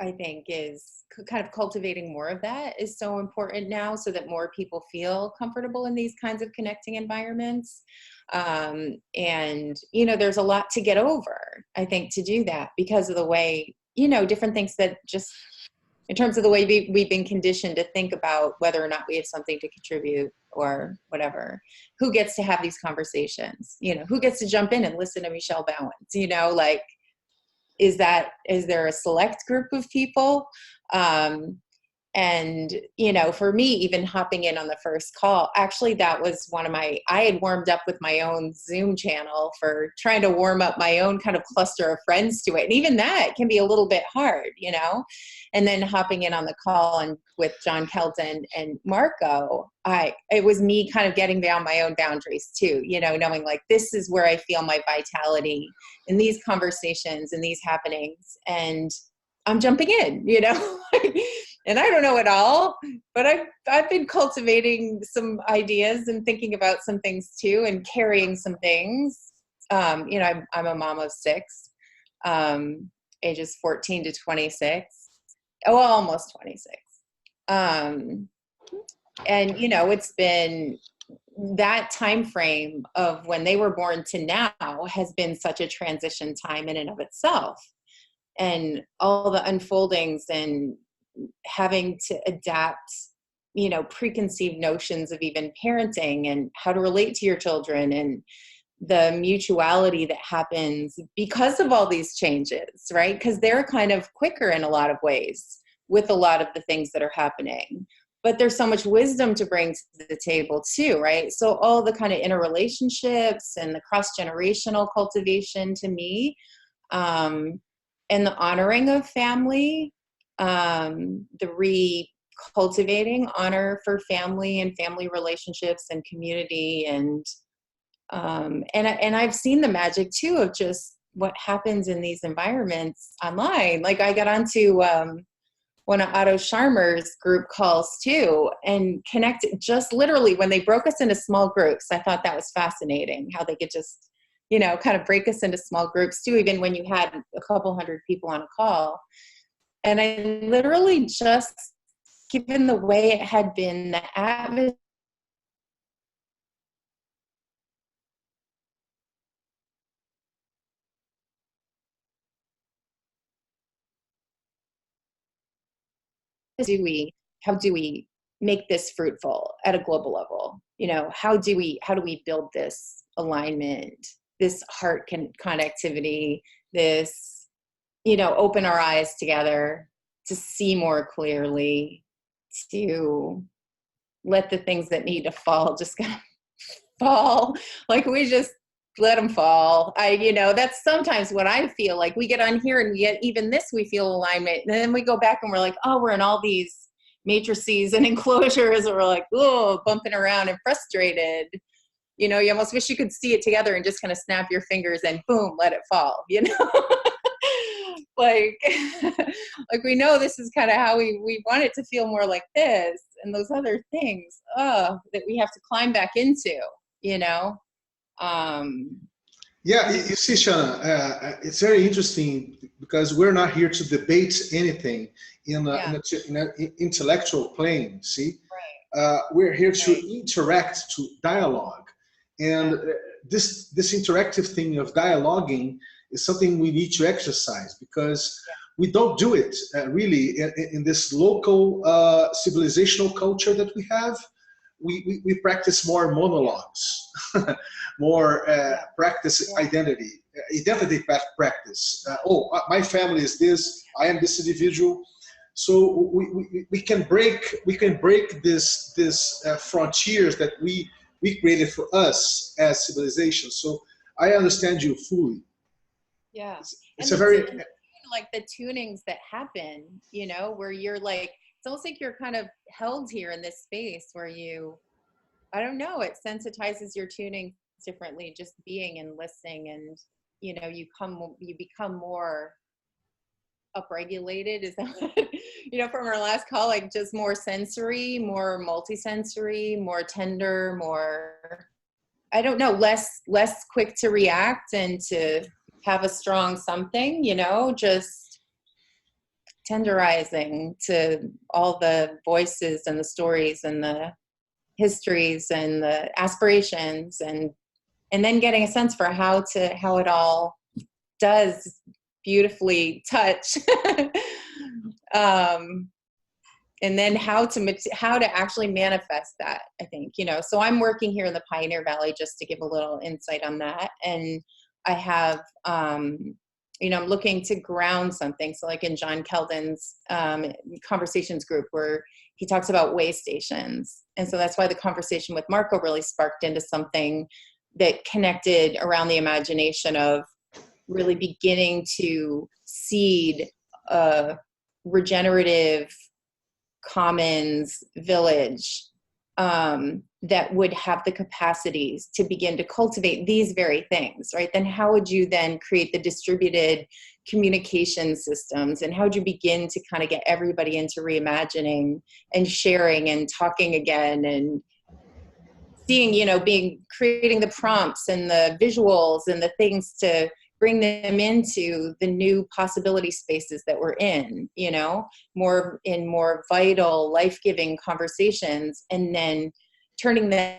I think is kind of cultivating more of that is so important now, so that more people feel comfortable in these kinds of connecting environments. There's a lot to get over, I think, to do that, because of the way, different things that just in terms of the way we've been conditioned to think about whether or not we have something to contribute or whatever. Who gets to have these conversations? Who gets to jump in and listen to Michel Bauwens? Like, is there a select group of people? For me, even hopping in on the first call, actually, that was I had warmed up with my own Zoom channel for trying to warm up my own kind of cluster of friends to it. And even that can be a little bit hard, and then hopping in on the call and with John Kelton and Marco, it was me kind of getting down my own boundaries too, knowing like, this is where I feel my vitality in these conversations and these happenings. And I'm jumping in, and I don't know it all, but I've been cultivating some ideas and thinking about some things too, and carrying some things. I'm a mom of 6, ages 14 to 26. Oh, almost 26. It's been that time frame of when they were born to now has been such a transition time in and of itself. And all the unfoldings and having to adapt, preconceived notions of even parenting and how to relate to your children, and the mutuality that happens because of all these changes, right? Because they're kind of quicker in a lot of ways with a lot of the things that are happening. But there's so much wisdom to bring to the table too, right? So all the kind of interrelationships and the cross-generational cultivation to me, and the honoring of family the re-cultivating honor for family and family relationships and community, and I've seen the magic too of just what happens in these environments online. Like I got onto one of Otto Scharmer's group calls too, and connected just literally when they broke us into small groups. I thought that was fascinating how they could just, you know, kind of break us into small groups too, even when you had a couple hundred people on a call. And I literally just, given the way it had been, the atmosphere, how do we make this fruitful at a global level? You know, how do we build this alignment, this heart connectivity, this, you know, open our eyes together to see more clearly, to let the things that need to fall just kind of fall. Like we just let them fall. You know, that's sometimes what I feel like. We get on here and we get, even this, we feel alignment. And then we go back and we're like, oh, we're in all these matrices and enclosures. And we're like, oh, bumping around and frustrated. You know, you almost wish you could see it together and just kind of snap your fingers and boom, let it fall, you know? like we know this is kind of how we want it to feel more like this, and those other things, that we have to climb back into, you know? Yeah, you see, Shanna, it's very interesting because we're not here to debate anything in an intellectual plane, see? Right. We're here to interact, to dialogue. And this interactive thing of dialoguing is something we need to exercise, because we don't do it really in this local civilizational culture that we have. We practice more monologues, more practice identity practice. My family is this, I am this individual. So we can break this frontiers that we created for us as civilization. So I understand you fully. Yeah, it's a very like the tunings that happen, you know, where you're like, it's almost like you're kind of held here in this space where you, I don't know, it sensitizes your tuning differently, just being and listening, and you know, you become more upregulated. Is that you know, from our last call, like just more sensory, more multisensory, more tender, more, I don't know, less quick to react and to have a strong something, you know, just tenderizing to all the voices and the stories and the histories and the aspirations, and then getting a sense for how it all does beautifully touch. And then how to actually manifest that, I think, you know. So I'm working here in the Pioneer Valley, just to give a little insight on that. And I have, you know, I'm looking to ground something. So like in John Keldon's conversations group, where he talks about way stations. And so that's why the conversation with Marco really sparked into something that connected around the imagination of really beginning to seed a regenerative commons village that would have the capacities to begin to cultivate these very things, right? Then how would you then create the distributed communication systems, and how would you begin to kind of get everybody into reimagining and sharing and talking again, and seeing, you know, creating the prompts and the visuals and the things to bring them into the new possibility spaces that we're in, you know, more vital, life-giving conversations, and then turning them